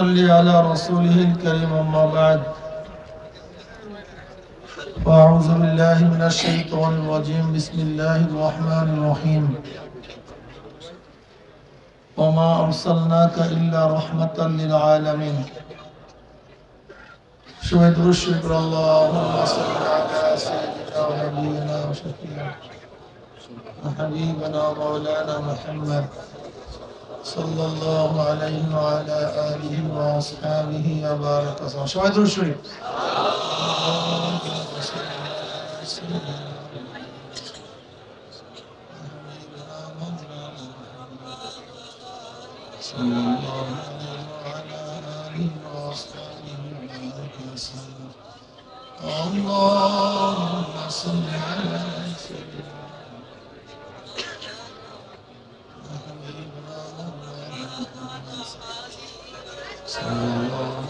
صل على رسوله الكريم أما بعد فأعوذ بالله من الشيطان الرجيم بسم الله الرحمن الرحيم وما أرسلناك إلا رحمة للعالمين شهد الشكر اللهم صل على سيدنا ونبينا وشفيعنا وحبيبنا مولانا محمد صلى الله عليه وعلى آله وأصحابه وبارك وسلم شهد الشريف صلى الله على آله وأصحابه وبارك وسلم اللهم صل على سيدنا صلى الله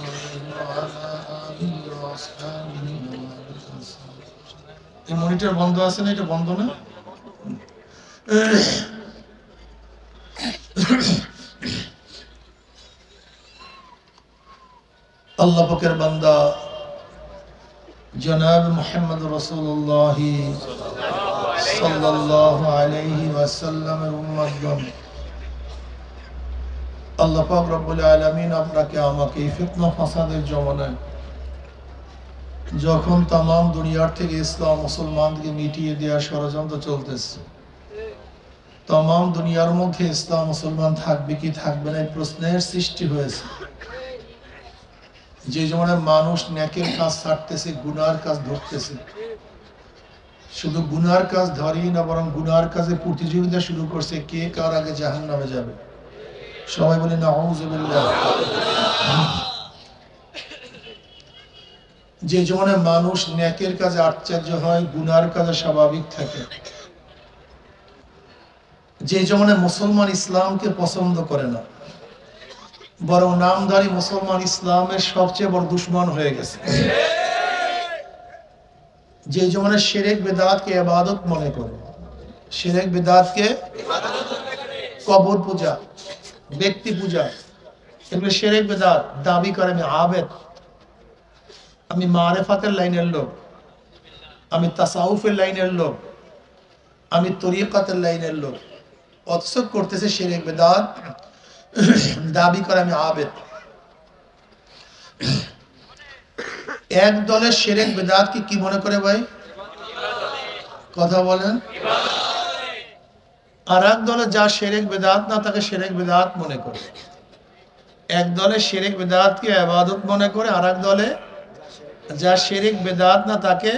على آله وأصحابه وبارك وسلم এই মনিটর বন্ধ আছে না এটা বন্ধ না আল্লাহ পাকের বান্দা জনাব মুহাম্মদ রাসূলুল্লাহ সাল্লাল্লাহু আলাইহি ওয়াসাল্লামের উম্মতগণ আল্লাহ পাক রব্বুল আলামিন আপনাকে আমাকে ফিতনা ফাসাদের জমানায় যখন तमाम দুনিয়ার থেকে ইসলাম মুসলমানদেরকে মিটিয়ে দেওয়ার ষড়যন্ত্র চলতেছে तमाम দুনিয়ার মধ্যে ইসলাম মুসলমান থাকবে কি থাকবে না এই প্রশ্নের সৃষ্টি হয়েছে যে জমানায় মানুষ নেকের কাজ ছাড়তেছে গুনার কাজ ধরতেছে শুধু গুনার কাজ ধরেই না বরং গুনার কাজে প্রতিযোগিতা শুরু করছে কে কার আগে জাহান্নামে যাবে সবাই বলে নাউযুবিল্লাহ যে জমানায় মানুষ নেকের কাজে আশ্চর্য হয় গুনার কাজে স্বাভাবিক থাকে যে জমানায় মুসলমান ইসলামকে পছন্দ করে না বরং নামধারী মুসলমান ইসলামের সবচেয়ে বড় দুশমন হয়ে গেছে যে জমানায় শিরক বিদআতকে ইবাদত মনে করে শিরক বিদআতকে কবর পূজা ব্যক্তি পূজা এগুলো শিরক বিদআত দাবি করে আমি আবেদ আমি মারিফাতের লাইনের লোক আমি তাসাউফের লাইনের লোক আমি তরিকাতের লাইনের লোক অথচ করতেছে শিরক বিদআত দাবি করে আমি আবেদ এক দলের শিরক বিদআতকে কি মনে করে ভাই কথা বলেন আর এক দলে যা শিরক বিদআত না তাকে শিরক বিদআত মনে করে এক দলে শিরক বিদআতকে ইবাদত মনে করে আর এক দলে যা শিরক বিদআত না তাকে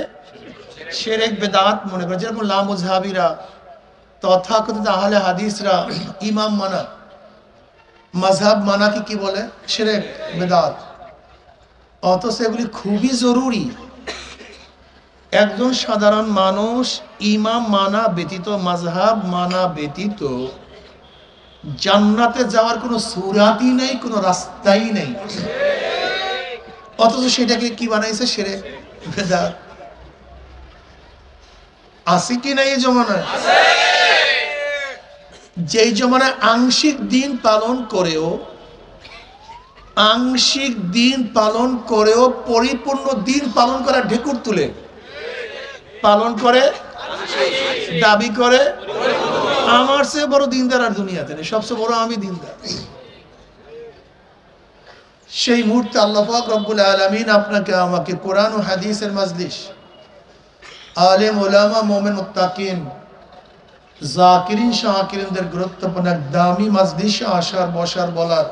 শিরক বিদআত মনে করে যেরকম লামুযহাবিরা তথাকথিত আহলে হাদিসরা ইমাম মানা মাযহাব মানা কি বলে শিরক বিদআত অথচ এগুলি খুবই জরুরি একজন সাধারণ মানুষ ইমাম মানা ব্যতীত মাযহাব মানা ব্যতীত জান্নাতে যাওয়ার কোনো সুরাতই নেই কোনো রাস্তাই নেই অথচ সেটাকে কি বানাইছে শিরক বিদআত আছে কি না এই জমানায় আছে যেই জমানায় আংশিক দিন পালন করেও পরিপূর্ণ দিন পালন করা ঢেকুর তুলে পালন করে দাবি করে আমার চেয়ে বড় দিনদার আর দুনিয়াতে নেই সবচেয়ে বড় আমি দিনদার সেই মুহূর্তে আল্লাহ পাক রব্বুল আলামিন আপনাকে আমাকে কোরআন ও হাদিসের মাজলিস আলেম উলামা মুমিন মুত্তাকিন জাকিরিন শাকিরিনদের গুরুত্বপূর্ণ দামি মাজলিসে আসার বসার বলার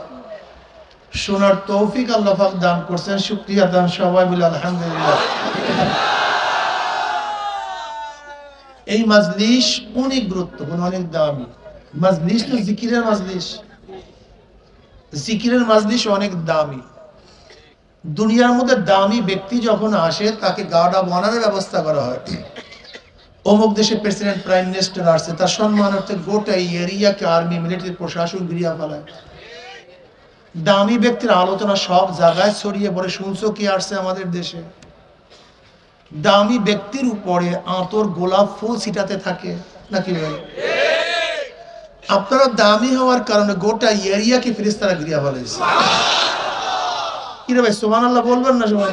শোনার তৌফিক আল্লাহ পাক দান করছেন শুকরিয়া দান সবাই বলে আলহামদুলিল্লাহ এই মাজলিস অনেক গুরুত্বপূর্ণ অনেক দামি মাজলিস তো জিকিরের মাজলিস অনেক দামি দুনিয়ার মধ্যে দামি ব্যক্তি যখন আসে তাকে গার্ড অফ অনারের ব্যবস্থা করা হয় অমুক দেশের প্রেসিডেন্ট প্রাইম মিনিস্টার আসছে তার সম্মানার্থে গোটা এরিয়াকে আর্মি মিলিটারি প্রশাসন ঘিরিয়া ফেলায় দামি ব্যক্তির আলোচনা সব জায়গায় ছড়িয়ে পড়ে শুনছো কি আসছে আমাদের দেশে দামি ব্যক্তির উপরে আতর গোলাপ ফুল ছিটাতে থাকে নাকি ভাই আপনারা দামি হওয়ার কারণে গোটা এরিয়াকে ফেরেশতারা ঘিরে ফেলেছে কি রে ভাই সুবহানাল্লাহ বলবেন না সবাই?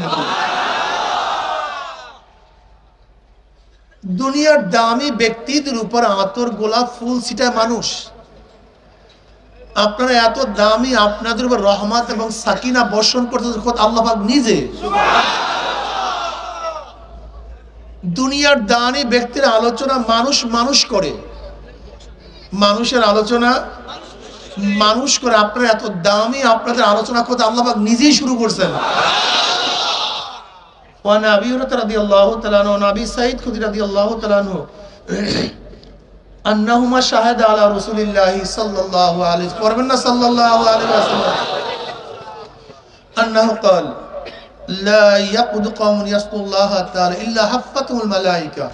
দুনিয়ার দামি ব্যক্তিদের উপর আতর গোলাপ ফুল ছিটায় মানুষ। আপনারা এত দামি, আপনাদের উপর রহমত এবং সাকিনা বর্ষণ করতেছে খোদ আল্লাহ পাক নিজে। দুনিয়ার দামি ব্যক্তির আলোচনা মানুষ করে, মানুষের আলোচনা মানুষ করে। আপনারা এত দামি, আপনাদের আলোচনা খোদ আল্লাহ পাক নিজেই শুরু করছেন। وعن أبي هريرة رضي الله تعالى عنه وعن أبي سعيد الخدري رضي الله تعالى عنه أنهما شهد على رسول الله صلى الله عليه وسلم صلى الله عليه وسلم أنه قال لا يقعد قوم يذكرون الله تعالى إلا حفتهم الملائكة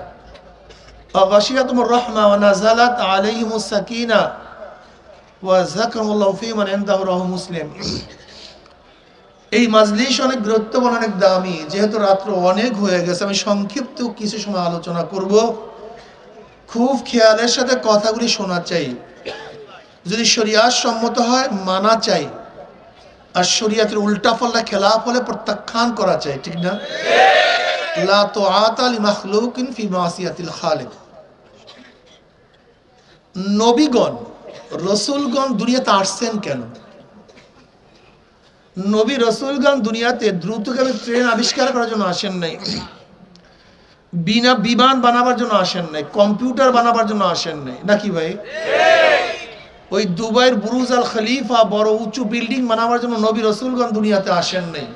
وغشيتهم الرحمة ونزلت عليهم السكينة وذكرهم الله في من عنده رواه مسلم। এই মাজলিস অনেক গুরুত্বপূর্ণ, অনেক দামি। যেহেতু রাত্র অনেক হয়ে গেছে, আমি সংক্ষিপ্ত কিছু সময় আলোচনা করব। খুব খেয়ালের সাথে কথাগুলি শোনা চাই। যদি শরিয়াত সম্মত হয় মানা চাই, আর শরিয়াতের উল্টা ফলটা খেলাফ হলে প্রত্যাখ্যান করা চাই, ঠিক না? লা তুআতা লিমাখলুকিন ফি মাসিয়াতিল খালিক। নবীগণ, রাসূলগণ দুনিয়াতে আসছেন কেন? নবী রাসূলগণ দুনিয়াতে দ্রুতগামী ট্রেন আবিষ্কার করার জন্য আসেন নাই, বিমান বানাবার জন্য আসেন নাই, কম্পিউটার বানাবার জন্য আসেন নাই, নাকি ভাই? ওই দুবাইয়ের বুরুজ আল খলিফা, বড় উঁচু বিল্ডিং বানাবার জন্য নবী রাসূলগণ দুনিয়াতে আসেন নাই।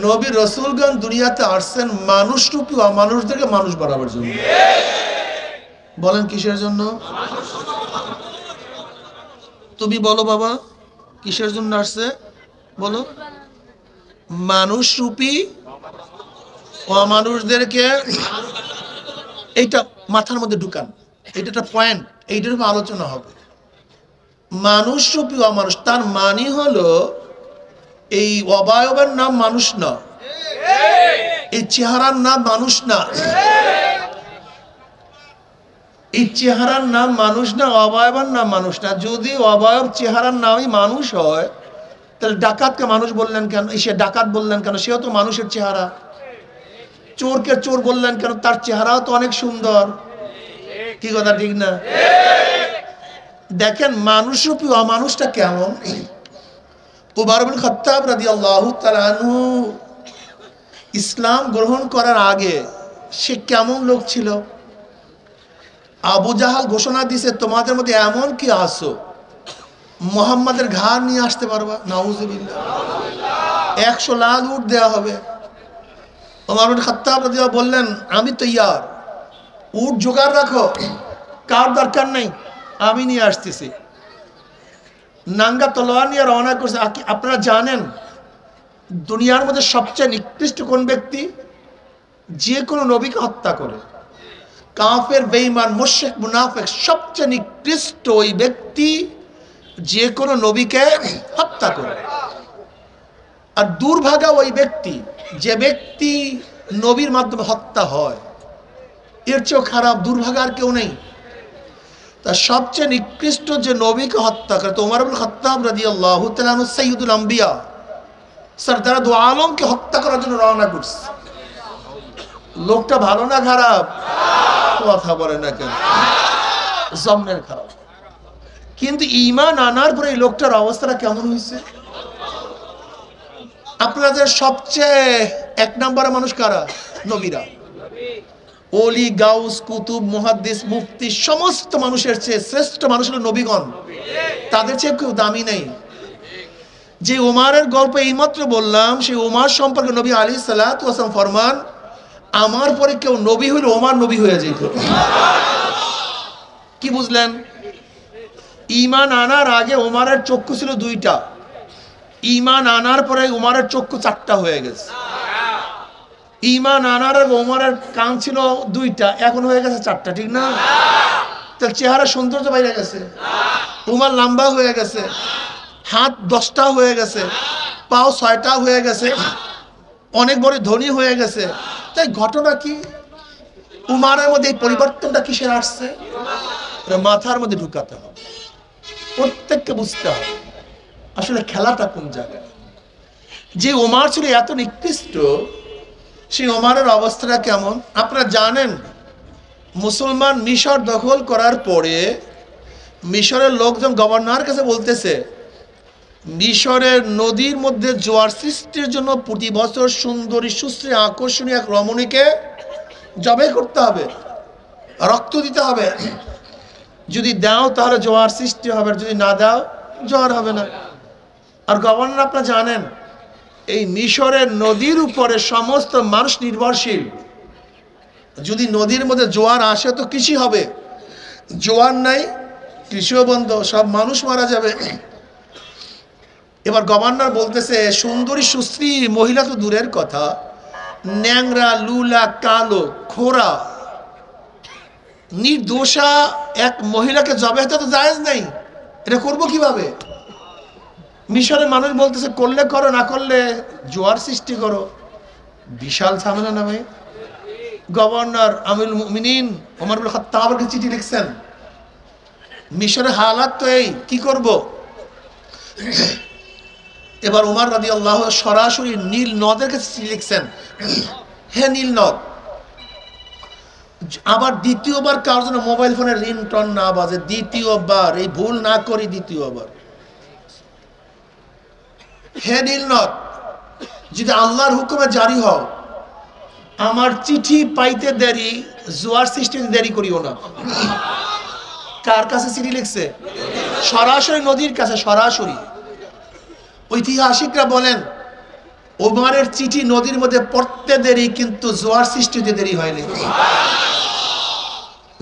নবী রাসূলগণ দুনিয়াতে আসছেন মানুষরূপী অমানুষদেরকে মানুষ বানাবার জন্য। বলেন কিসের জন্য? তুমি বলো বাবা, কিসের জন্য আসছে বলো? মানুষরূপী অমানুষদেরকে, এইটা মাথার মধ্যে ঢুকান, এটা একটা পয়েন্ট, এইটার উপর আলোচনা হবে। মানুষরূপী অমানুষ, তার মানে হলো এই অবয়বের নাম মানুষ না, এই চেহারার নাম মানুষ না, এই চেহারার নাম মানুষ না, অবয়বের নাম মানুষ না। যদি অবয়ব চেহারার নামই মানুষ হয়, তাহলে ডাকাতকে মানুষ বললেন কেন? সে ডাকাত বললেন কেন? সেও তো মানুষের চেহারা। চোরকে চোর বললেন কেন? তার চেহারাও তো অনেক সুন্দর। কি কথা ঠিক না? দেখেন মানুষরূপী অমানুষটা কেমন। উমর ইবনে খাত্তাব রাদিয়াল্লাহু তাআলা আনহু ইসলাম গ্রহণ করার আগে সে কেমন লোক ছিল? আবু জাহাল ঘোষণা দিছে, তোমাদের মধ্যে এমন কি আসো মুহাম্মাদের ঘাড় নিয়ে আসতে পারবা? নাউজুবিল্লাহ। 100 লাল উট দেওয়া হবে। ওমর ইবনে খাত্তাব রাদিয়াল্লাহু বললেন, আমি তৈয়ার, উট জোগাড় রাখো, কার দরকার নেই, আমি নিয়ে আসতেছি। নাঙ্গা তলোয়ার নিয়ে রওনা করছে। আপনারা জানেন দুনিয়ার মধ্যে সবচেয়ে নিকৃষ্ট কোন ব্যক্তি? যে কোনো নবীকে হত্যা করে। কাফের, বেঈমান, মুশরিক, মুনাফিক, সবচেয়ে নিকৃষ্ট ওই ব্যক্তি যে কোনো নবীকে হত্যা করে। আর দুর্ভাগা ওই ব্যক্তি যে ব্যক্তি নবীর মাধ্যমে হত্যা হয়। এর চেয়েও খারাপ দুর্ভাগা আর কেউ নেই। তা সবচেয়ে নিকৃষ্ট যে নবীকে হত্যা করে, তো ওমর ইবনে খাত্তাব রাদিয়াল্লাহু তাআলা আনহু সাইয়্যিদুল আম্বিয়া, সরদার দু আলমকে হত্যা করার জন্য রওনা করছে। লোকটা ভালো না খারাপ? কথা বলে না কেন? জমনের খারাপ। কিন্তু ঈমান আনার পরে এই লোকটার অবস্থাটা কেমন হয়েছে? আপনাদের সবচেয়ে 1 নম্বরের মানুষ কারা? নবীরা। ওলি, গাউস, কুতুব, মুহাদ্দিস, মুফতি, সমস্ত মানুষের চেয়ে শ্রেষ্ঠ মানুষ হলো নবীগণ। তাদের চেয়ে কেউ দামি নেই। যে ওমরের গল্প এইমাত্র বললাম, সেই ওমর সম্পর্কে নবী আলাইহিস সালাতু ওয়াস সালাম ফরমান, আমার পরে কেউ নবী হইলে ওমর নবী হয়ে যেত। কি বুঝলেন? ঈমান আনার আগে ওমরের চক্ষু ছিল 2টা, ঈমান আনার পরে ওমরের চক্ষু 4টা হয়ে গেছে। ঈমান আনার আগে ওমরের কান ছিল 2টা, এখন হয়ে গেছে 4টা, ঠিক না? তার চেহারা সৌন্দর্য বাইরে গেছে, ওমর লম্বা হয়ে গেছে, হাত 10টা হয়ে গেছে, পাও 6টা হয়ে গেছে, অনেক বড় ধনী হয়ে গেছে। তাই ঘটনা কি? উমারের মধ্যে এই পরিবর্তনটা কিসের আসছে? মাথার মধ্যে ঢুকাতে হবে, প্রত্যেককে বুঝতে হবে আসলে খেলাটা কোন জায়গায়। যে ওমর ছিল এত নিকৃষ্ট, সেই ওমরের অবস্থাটা কেমন আপনারা জানেন। মুসলমান মিশর দখল করার পরে মিশরের লোকজন গভর্নর কাছে বলতেছে, মিশরের নদীর মধ্যে জোয়ার সৃষ্টির জন্য প্রতি বছর সুন্দরী সুশ্রী আকর্ষণীয় এক রমণীকে জবাই করতে হবে, রক্ত দিতে হবে। যদি দাও তাহলে জোয়ার সৃষ্টি হবে, যদি না দাও জোয়ার হবে না। আর গভর্নর আপনারা জানেন এই মিশরের নদীর উপরে সমস্ত মানুষ নির্ভরশীল। যদি নদীর মধ্যে জোয়ার আসে তো কৃষি হবে, জোয়ার নাই কৃষিও বন্ধ, সব মানুষ মারা যাবে। এবার গভর্নর বলতেছে সুন্দরী সুশ্রী মহিলা তো দূরের কথা, ন্যাংরা লুলা কালো খোরা নির্দোষা এক মহিলাকে জবাই তো জায়েজ নাই, এটা করবো কিভাবে? মিশরের মানুষ বলতেছে করলে করো, না করলে জোয়ার সৃষ্টি করো। বিশাল ঝামেলা না ভাই। গভর্নর আমিরুল মুমিনিন ওমর ইবনে খাত্তাবকে চিঠি লিখছেন, মিশরের হালাত তো এই, কি করব? এবার ওমর রাদিয়াল্লাহু সরাসরি নীল নদের কাছে চিঠি লিখছেন, হে নীল নদ, আবার দ্বিতীয়বার কারোর জন্য মোবাইল ফোনের রিংটন না বাজে, দ্বিতীয়বার এই ভুল না করি, দ্বিতীয়বার। হে নীল নদ, যদি আল্লাহর হুকুমে জারি হও, আমার চিঠি পাইতে দেরি, জোয়ার সৃষ্টিতে দেরি করিও না। কার কাছে চিঠি লিখছে? সরাসরি নদীর কাছে, সরাসরি। ঐতিহাসিকরা বলেন ওমরের চিঠি নদীর মধ্যে পড়তে দেরি, কিন্তু জোয়ার সৃষ্টিতে দেরি হয়নি।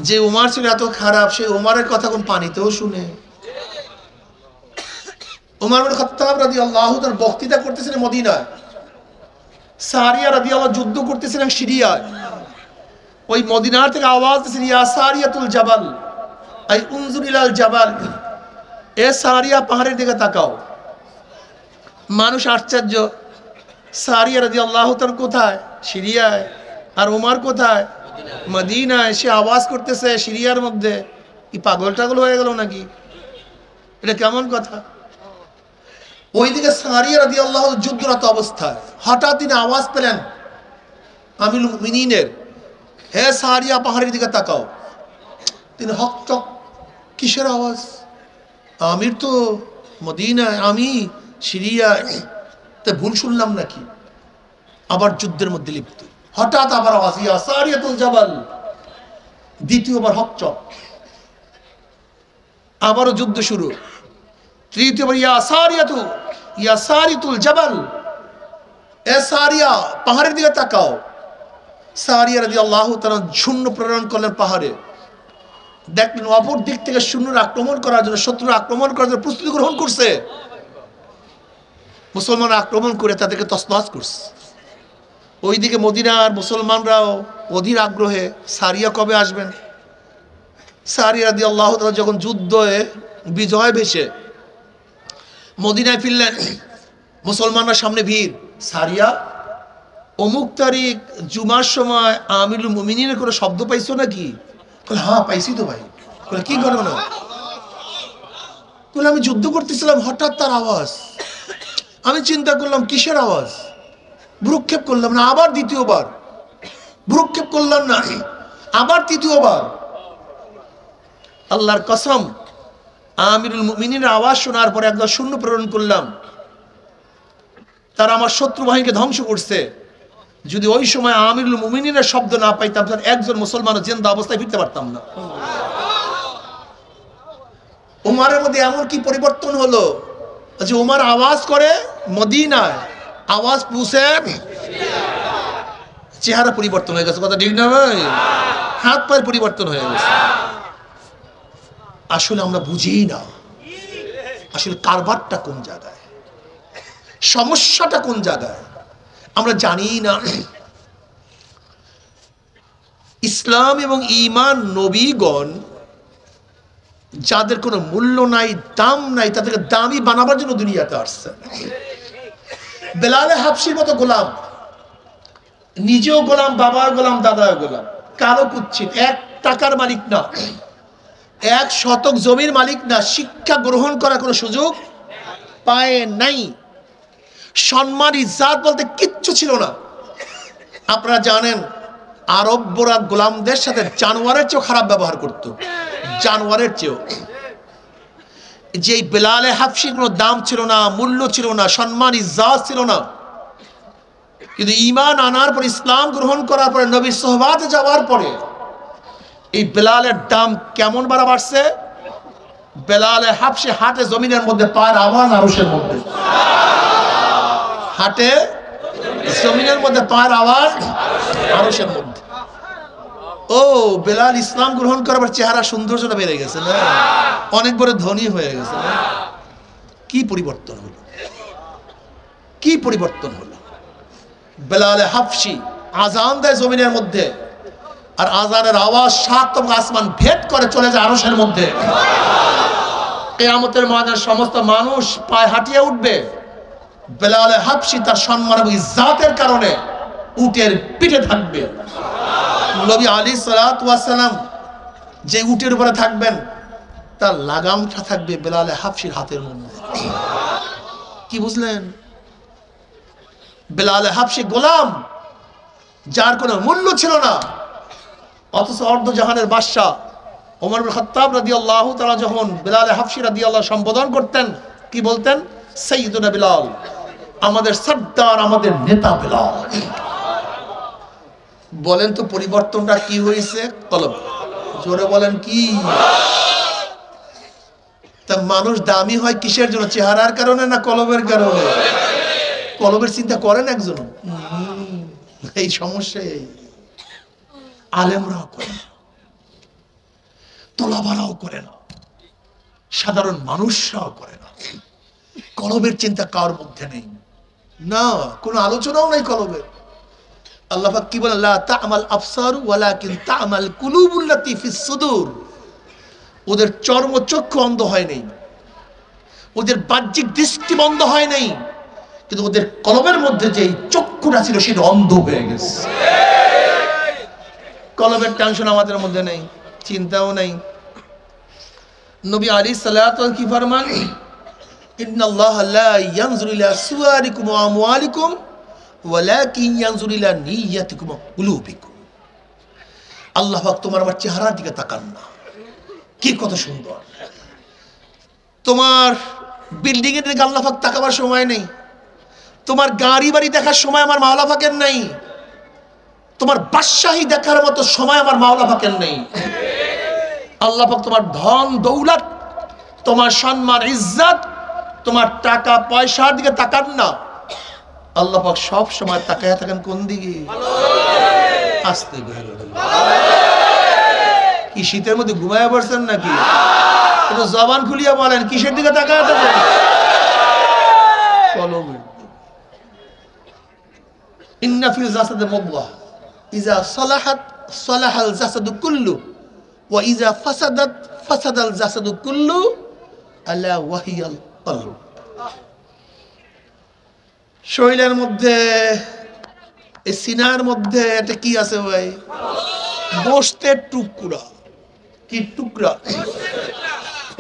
যে ওমর ছিল এত খারাপ, সেই ওমরের কথা কোন পানিতেও শুনে। ওমর ইবনে খাত্তাব রাদিয়াল্লাহু তাআলা বক্তৃতা করতেছিলেন মদিনায়, সারিয়া রাদিয়াল্লাহু যুদ্ধ করতেছিলেন সিরিয়ায়। ওই মদিনার থেকে আওয়াজ দিয়েছিল, ইয়া সারিয়াতুল জাবাল, আই উনজুর ইলাল জাবাল, এ সারিয়া পাহাড়ের দিকে তাকাও। মানুষ আশ্চর্য, সারিয়া রাদিয়াল্লাহু তাআলা কোথায়? সিরিয়ায়। আর ওমর কোথায়? মদিনায়। সে আওয়াজ করতেছে সিরিয়ার মধ্যে। কি পাগল টাগল হয়ে গেল নাকি? এটা কেমন কথা? ওইদিকে সারিয়া রাদিয়াল্লাহু যুদ্ধরত অবস্থায় হঠাৎ তিনি আওয়াজ পেলেন আমিরুল মুমিনিনের, হে সারিয়া পাহাড়ের দিকে তাকাও। তিনি হকচক, কিসের আওয়াজ? আমির তো মদিনায়, আমি সিরিয়ায়, তা ভুল শুনলাম নাকি? আবার যুদ্ধের মধ্যে লিপ্ত। হঠাৎ আবার আওয়াজ, ইয়া সারিয়াতুল জাবাল। দ্বিতীয়বার হকচক, আবারও যুদ্ধ শুরু। তৃতীয়বার ইয়া সারিয়াতুল জাবাল, এ সারিয়া পাহাড়ের দিকে তাকাও। সারিয়া রাদিয়াল্লাহু তাআলা শূন্য প্রেরণ করলেন পাহাড়ে। দেখলেন অপর দিক থেকে শূন্যর আক্রমণ করার জন্য, শত্রুর আক্রমণ করার জন্য প্রস্তুতি গ্রহণ করছে। মুসলমান আক্রমণ করে তাদেরকে তছনছ করছে। ওইদিকে মদিনার মুসলমানরাও অধীর আগ্রহে সারিয়া কবে আসবেন। সারিয়া রাদিয়াল্লাহু তাআলা যখন যুদ্ধে বিজয় ভেসে মদিনায় ফিরলেন, মুসলমানরা সামনে ভিড়। সারিয়া অমুক তারিখ জুমার সময় আমিরুল মুমিনিনের কোনো শব্দ পাইছো নাকি? হ্যাঁ পাইছি তো ভাই। কি ঘটনা? আমি যুদ্ধ করতেছিলাম, হঠাৎ তার আওয়াজ। আমি চিন্তা করলাম কিসের আওয়াজ, ভ্রুক্ষেপ করলাম না। আবার দ্বিতীয়বার ভ্রুক্ষেপ করলাম না, আবার তৃতীয়বার। আল্লাহর কসম, আমিরুল মুমিনিনের আওয়াজ শোনার পরে একদম শূন্য প্রেরণ করলাম। তারা আমার শত্রু বাহিনীকে ধ্বংস করছে। যদি ওই সময় আমিরুল মুমিনিনের শব্দ না পাইতাম, তাহলে একজন মুসলমানও জিন্দা অবস্থায় ফিরতে পারতাম না। উমারের মধ্যে এমন কি পরিবর্তন হলো যে উমার আওয়াজ করে মদিনায়, আওয়াজ পুষে চেহারা পরিবর্তন হয়ে গেছে। কথা ঠিক না ভাই? হাত পায়ের পরিবর্তন হয়ে গেছে। আসলে আমরা বুঝি না আসলে কারবারটা কোন জায়গায়, সমস্যাটা কোন জায়গায় আমরা জানি না। ইসলাম এবং ঈমান নবীগণ যাদের কোনো মূল্য নাই, দাম নাই, তাদেরকে দামি বানাবার জন্য দুনিয়াতে আসছে। বেলালে হাবশির মতো গোলাম, নিজেও গোলাম, বাবার গোলাম, দাদাও গোলাম, কারো কুচ্ছিত, 1 টাকার মালিক না, 1 শতক জমির মালিক না, শিক্ষা গ্রহণ করার কোনো সুযোগ পায় নাই। সম্মান ইজ্জত বলতে কিচ্ছু ছিল না। আপনারা জানেন আরবরা গোলামদের সাথে জানোয়ারের চেয়েও খারাপ ব্যবহার করত, জানোয়ারের চেয়েও। যে বেলালে হাফসির কোনো দাম ছিল না, মূল্য ছিল না, সম্মান ইজ্জত ছিল না। কিন্তু ঈমান আনার পর, ইসলাম গ্রহণ করার পরে, নবীর সোহবাতে যাওয়ার পরে এই বেলালের দাম কেমন বাড়ছে। বেলালে হাফসি হাটে জমিনের মধ্যে পায়ের আওয়াজ আরশের মধ্যে, হাটে জমিনের মধ্যে পায়ের আওয়াজ আরশের মধ্যে। ও বেলাল ইসলাম গ্রহণ করার পর চেহারা সৌন্দর্যটা বেড়ে গেছে না, অনেক বড় ধনী হয়ে গেছে না। কি পরিবর্তন হলো, কি পরিবর্তন হলো। বেলালে হাফসি আজান দেয় জমিনের মধ্যে, আর আজানের আওয়াজ সাতম আসমান ভেদ করে চলে যায় আরশের মধ্যে। কিয়ামতের ময়দানে সমস্ত মানুষ পায়ে হাঁটিয়ে উঠবে। বেলালে হাফসি তার সম্মান এবং ইজ্জতের কারণে উটের পিঠে থাকবে। নবী আলাইহিস সালাতু ওয়াস সালাম যে উটের উপরে থাকবেন, তার লাগামটা থাকবে বেলালে হাফসির হাতের মধ্যে। কি বুঝলেন? বেলালে হাফসি গোলাম, যার কোনো মূল্য ছিল না, অথচ অর্ধ জাহানের বাদশা ওমর ইবনে খাত্তাব রাদিয়াল্লাহু তাআলা যখন বেলালে হাফসি রাদিয়াল্লাহু সম্বোধন করতেন, কি বলতেন? সাইয়্যিদুনা বেলাল, আমাদের সর্দার, আমাদের নেতা বেলাল। বলেন তো পরিবর্তনটা কি হয়েছে? কলব, জোরে বলেন কি? তা মানুষ দামি হয় কিসের জন্য? চেহারার কারণে না কলবের কারণে? কলবের চিন্তা করেন একজন? এই সমস্যা এই আলেমরাও করে না, তোলাবারাও করে না, সাধারণ মানুষরাও করে না। কলবের চিন্তা কার মধ্যে নেই না, কোনো আলোচনাও নাই কলবের। আল্লাহ পাক কি বলেন? লা তা'মাল আবসার ওয়ালাকিন তা'মাল কুলুবুল্লাতী ফিস সুদূর। ওদের চর্ম চক্ষু অন্ধ হয় নাই, ওদের বাহ্যিক দৃষ্টি বন্ধ হয় নাই, কিন্তু ওদের কলবের মধ্যে যে চক্ষুটা ছিল সেটা অন্ধ হয়ে গেছে। কলবের টেনশন আমাদের মধ্যে নেই, চিন্তাও নেই। নবী আলাইহিস সালাতু কি ফরমান? ইন্নাল্লাহা লা ইয়ানজুরু ইলা সুওয়ারিকুম ওয়া আমওয়ালিকুম ওয়ালাকিন ইয়ানজুরু ইলা নিয়্যাতিকুম ওয়া কুলুবিকুম। আল্লাহ পাক তোমার আমার চেহারার দিকে তাকান না। কি কত সুন্দর! তোমার বিল্ডিং এর দিকে আল্লাহ পাক তাকাবার সময় নেই, তোমার গাড়ি বাড়ি দেখার সময় আমার মাওলা পাকের নেই, তোমার বাদশাহী দেখার মতো সময় আমার মাওলা পাকের নেই। আল্লাহ পাক তোমার ধন দৌলত, তোমার সম্মান ইজ্জত, তোমার টাকা পয়সার দিকে তাকান না। আল্লাহ পাক সব সময় তাকায় থাকেন কোন দিকে? আস্তে বেরো। কি শীতের মধ্যে ঘুমায় পড়ছেন নাকি? একটু জবান খুলিয়া বলেন, কিসের দিকে তাকায় থাকেন? কলবের। ইন্না ফিল জাসাদি মুদগাহ ইযা সালাহাত সালাহাল জাসাদু কুল্লু ওয়া ইযা ফাসাদাত ফাসাদাল জাসাদু কুল্লু আলা ওয়াহিয়াল কলব। শরীরের মধ্যে, এই সিনার মধ্যে এটা কি আছে ভাই? গোশতের টুকরা। কি টুকরা?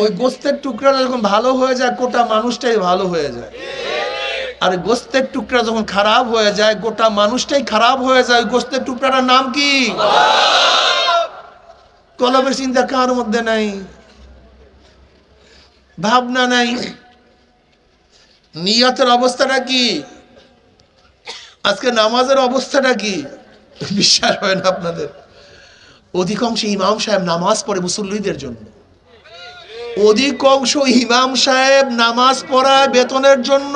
ওই গোশতের টুকরাটা যখন ভালো হয়ে যায়, গোটা মানুষটাই ভালো হয়ে যায়। আর গোশতের টুকরা যখন খারাপ হয়ে যায়, গোটা মানুষটাই খারাপ হয়ে যায়। গোশতের টুকরাটার নাম কি? কলবের চিন্তা কার মধ্যে নাই, ভাবনা নাই। নিয়তের অবস্থাটা কি? আজকে নামাজের অবস্থাটা কি? বিশ্বাস হয় না আপনাদের? অধিকাংশ ইমাম সাহেব নামাজ পড়ে মুসল্লিদের জন্য, অধিকাংশ ইমাম সাহেব নামাজ পড়ায় বেতনের জন্য,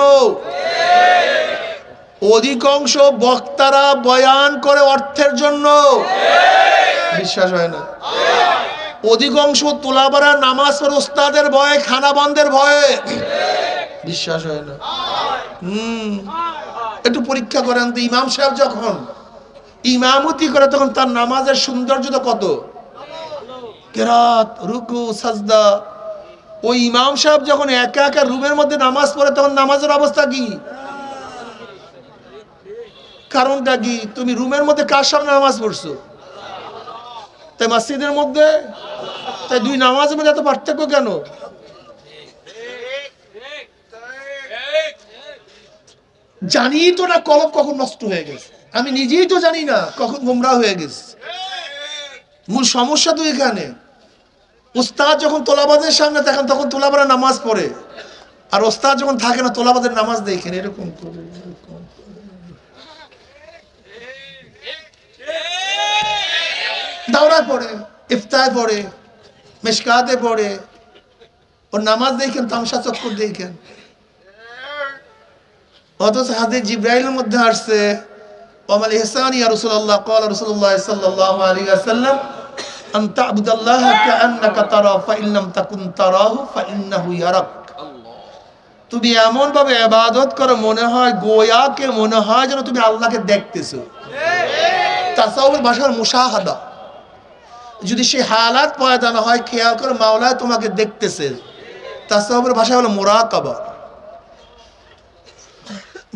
অধিকাংশ বক্তারা বয়ান করে অর্থের জন্য। বিশ্বাস হয় না? অধিকাংশ তোলাবারা নামাজ পড়ে ওস্তাদের ভয়ে, খানা বন্ধের ভয়ে। বিশ্বাস হয় না? একটু পরীক্ষা করেন তো, ইমাম সাহেব যখন ইমামতি করে তখন তার নামাজের সৌন্দর্যতা কত? কেরাত, রুকু, সাজদা। ওই ইমাম সাহেব যখন একা একা রুমের মধ্যে নামাজ পড়ে তখন নামাজের অবস্থা কি? কারণটা কি? তুমি রুমের মধ্যে কার সামনে নামাজ পড়ছো? তাই মসজিদের মধ্যে? তাই দুই নামাজের মধ্যে এত পার্থক্য কেন? জানি তো না কলব কখন নষ্ট হয়ে গেছে, আমি নিজেই তো জানি না কখন গোমরাহ হয়ে গেছে। মূল সমস্যা তো এখানে। উস্তাদ যখন তোলাবাদের সামনে থাকেন তখন তোলাবারা নামাজ পড়ে, আর ওস্তাদ যখন থাকে না তোলাবাদের নামাজ দেখেন এরকম করে, দাওরায় পড়ে, ইফতায় পড়ে, মিশকাতে পড়ে, ওর নামাজ দেখেন তামসা চক্কর দেখেন। অথচ হাদিস জিবরাইলের মধ্যে আসছে ওয়ামাল ইহসান ইয়া রাসূলুল্লাহ ক্বালা রাসূলুল্লাহ সাল্লাল্লাহু আলাইহি ওয়াসাল্লাম আন তা'বুদাল্লাহা কাআন্নাকা তারা ফা ইন লাম তাকুন তারাহু ফা ইন্নাহু ইয়ারাক। তুমি এমন ভাবে ইবাদত করো মনে হয় গোয়াকে মনে হয় যেন তুমি আল্লাহকে দেখতেছো। তাসাউফের ভাষার মুশাহাদা, যদি সেই হালাত পয়দা না হয় খেয়াল করে মাওলা তোমাকে দেখতেছে, তাসাউফের ভাষা হলো মুরাকাবা।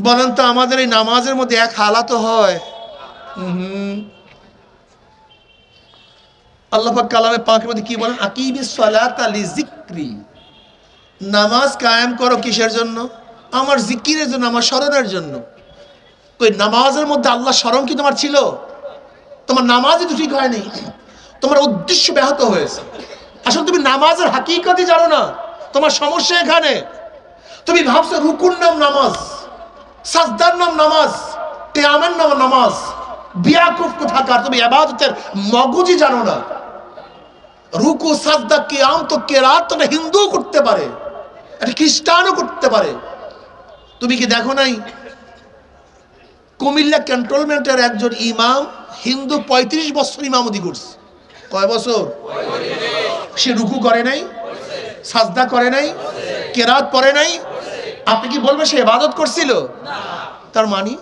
বলেন তো আমাদের এই নামাজের মধ্যে এক হালাত হয়? আল্লাহ পাক কালামে পাকের মধ্যে কি বলেন? আকিমিস সালাতা লিযিকরি, নামাজ কায়েম করো কিসের জন্য? আমার জিকিরের জন্য, আমার স্মরণের জন্য। কই নামাজের মধ্যে আল্লাহ স্মরণ কি তোমার ছিল? তোমার নামাজই তো ঠিক হয়নি, তোমার উদ্দেশ্য ব্যাহত হয়েছে। আসলে তুমি নামাজের হাকিকতই জানো না, তোমার সমস্যা এখানে। তুমি ভাবছো রুকুর নাম নামাজ, সাজদার নাম নামাজ, কিয়ামের নাম নামাজ। বিয়াকুফ কোথাকার, তুমি ইবাদতের মগজই জানো না। রুকু সাজদা কিয়াম তো কেরাত তো হিন্দু করতে পারে, এটা খ্রিস্টানও করতে পারে। তুমি কি দেখো নাই কুমিল্লা ক্যান্টনমেন্টের একজন ইমাম হিন্দু 35 বছর ইমামতি করছে? কয় বছর? সে রুকু করে নাই, সাজদা করে নাই, কেরাত পড়ে নাই। আপনি কি বলবেন সে ইবাদত করছিল? তার মানে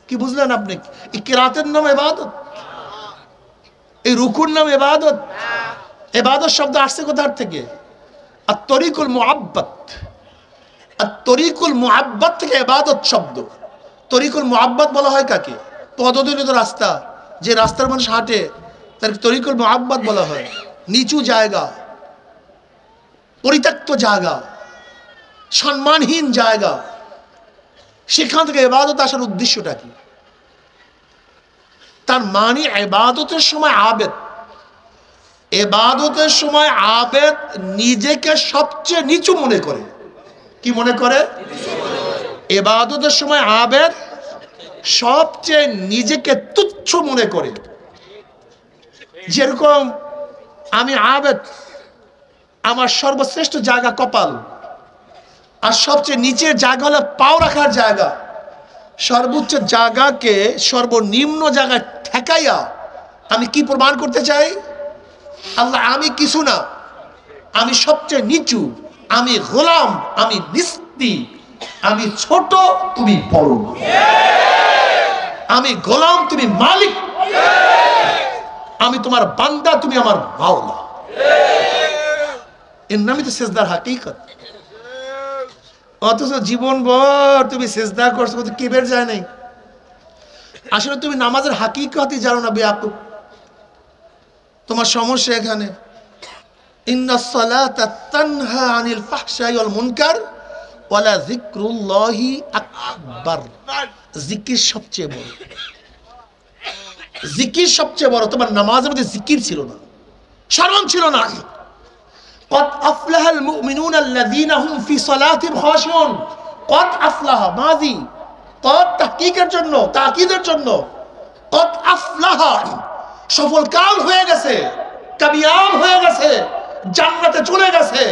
কি বুঝলেন আপনি? এই কেরাতের নাম ইবাদত, এই রুকুর নাম ইবাদত। ইবাদত শব্দ আসছে কোথার থেকে? আত-তরিকুল মুআব্বাদ, আত-তরিকুল মুআব্বাদ থেকে ইবাদত শব্দ। তরিকুল মুআব্বাদ বলা হয় কাকে? পদদলিত রাস্তা, যে রাস্তার মানুষ হাঁটে তার তরিকুল মুআব্বাদ বলা হয়। নিচু জায়গা, পরিত্যক্ত জায়গা, সম্মানহীন জায়গা, সেখান থেকে ইবাদত আসার উদ্দেশ্যটা কি? তার মানে ইবাদতের সময় আবেদ, ইবাদতের সময় আবেদ নিজেকে সবচেয়ে নিচু মনে করে। কি মনে করে? ইবাদতের সময় আবেদ সবচেয়ে নিজেকে তুচ্ছ মনে করে। যেরকম আমি আবেদ, আমার সর্বশ্রেষ্ঠ জায়গা কপাল, আর সবচেয়ে নিচের জায়গা হলো পাও রাখার জায়গা। সর্বোচ্চ জায়গাকে সর্বনিম্ন জায়গায় ঠেকাইয়া আমি কি প্রমাণ করতে চাই? আল্লাহ আমি কিছু না, আমি সবচেয়ে নিচু, আমি গোলাম, আমি নিস্তি, আমি ছোট, তুমি বড়, আমি গোলাম, তুমি মালিক, আমি তোমার বান্দা, তুমি আমার মাওলা। এর নামই তো সেজদার হাকিকত। অথচ জীবনভর তুমি সেজদা করছো, কিবের যায় নাই। আসলে তুমি নামাজের হাকিকতই জানো না বেয়াকুব। তোমার সমস্যা এখানে। ইন্নাস সালাতা তানহা আনিল ফাহশাই ওয়াল মুনকার ওয়ালা যিকরুল্লাহি আকবার। জিকির সবচেয়ে বড়, জিকির সবচেয়ে বড়। তোমার নামাজের মধ্যে জিকির ছিল না, স্মরণ ছিল না। قد أفلح المؤمنون الذين هم في صلاتهم خاشعون। قد أفلح মাযি, قد তাহকিকের জন্য, তাকিদের জন্য। قد أفلح সফল কাম হয়ে গেছে, কামিয়াব হয়ে গেছে, জান্নাতে চলে গেছে।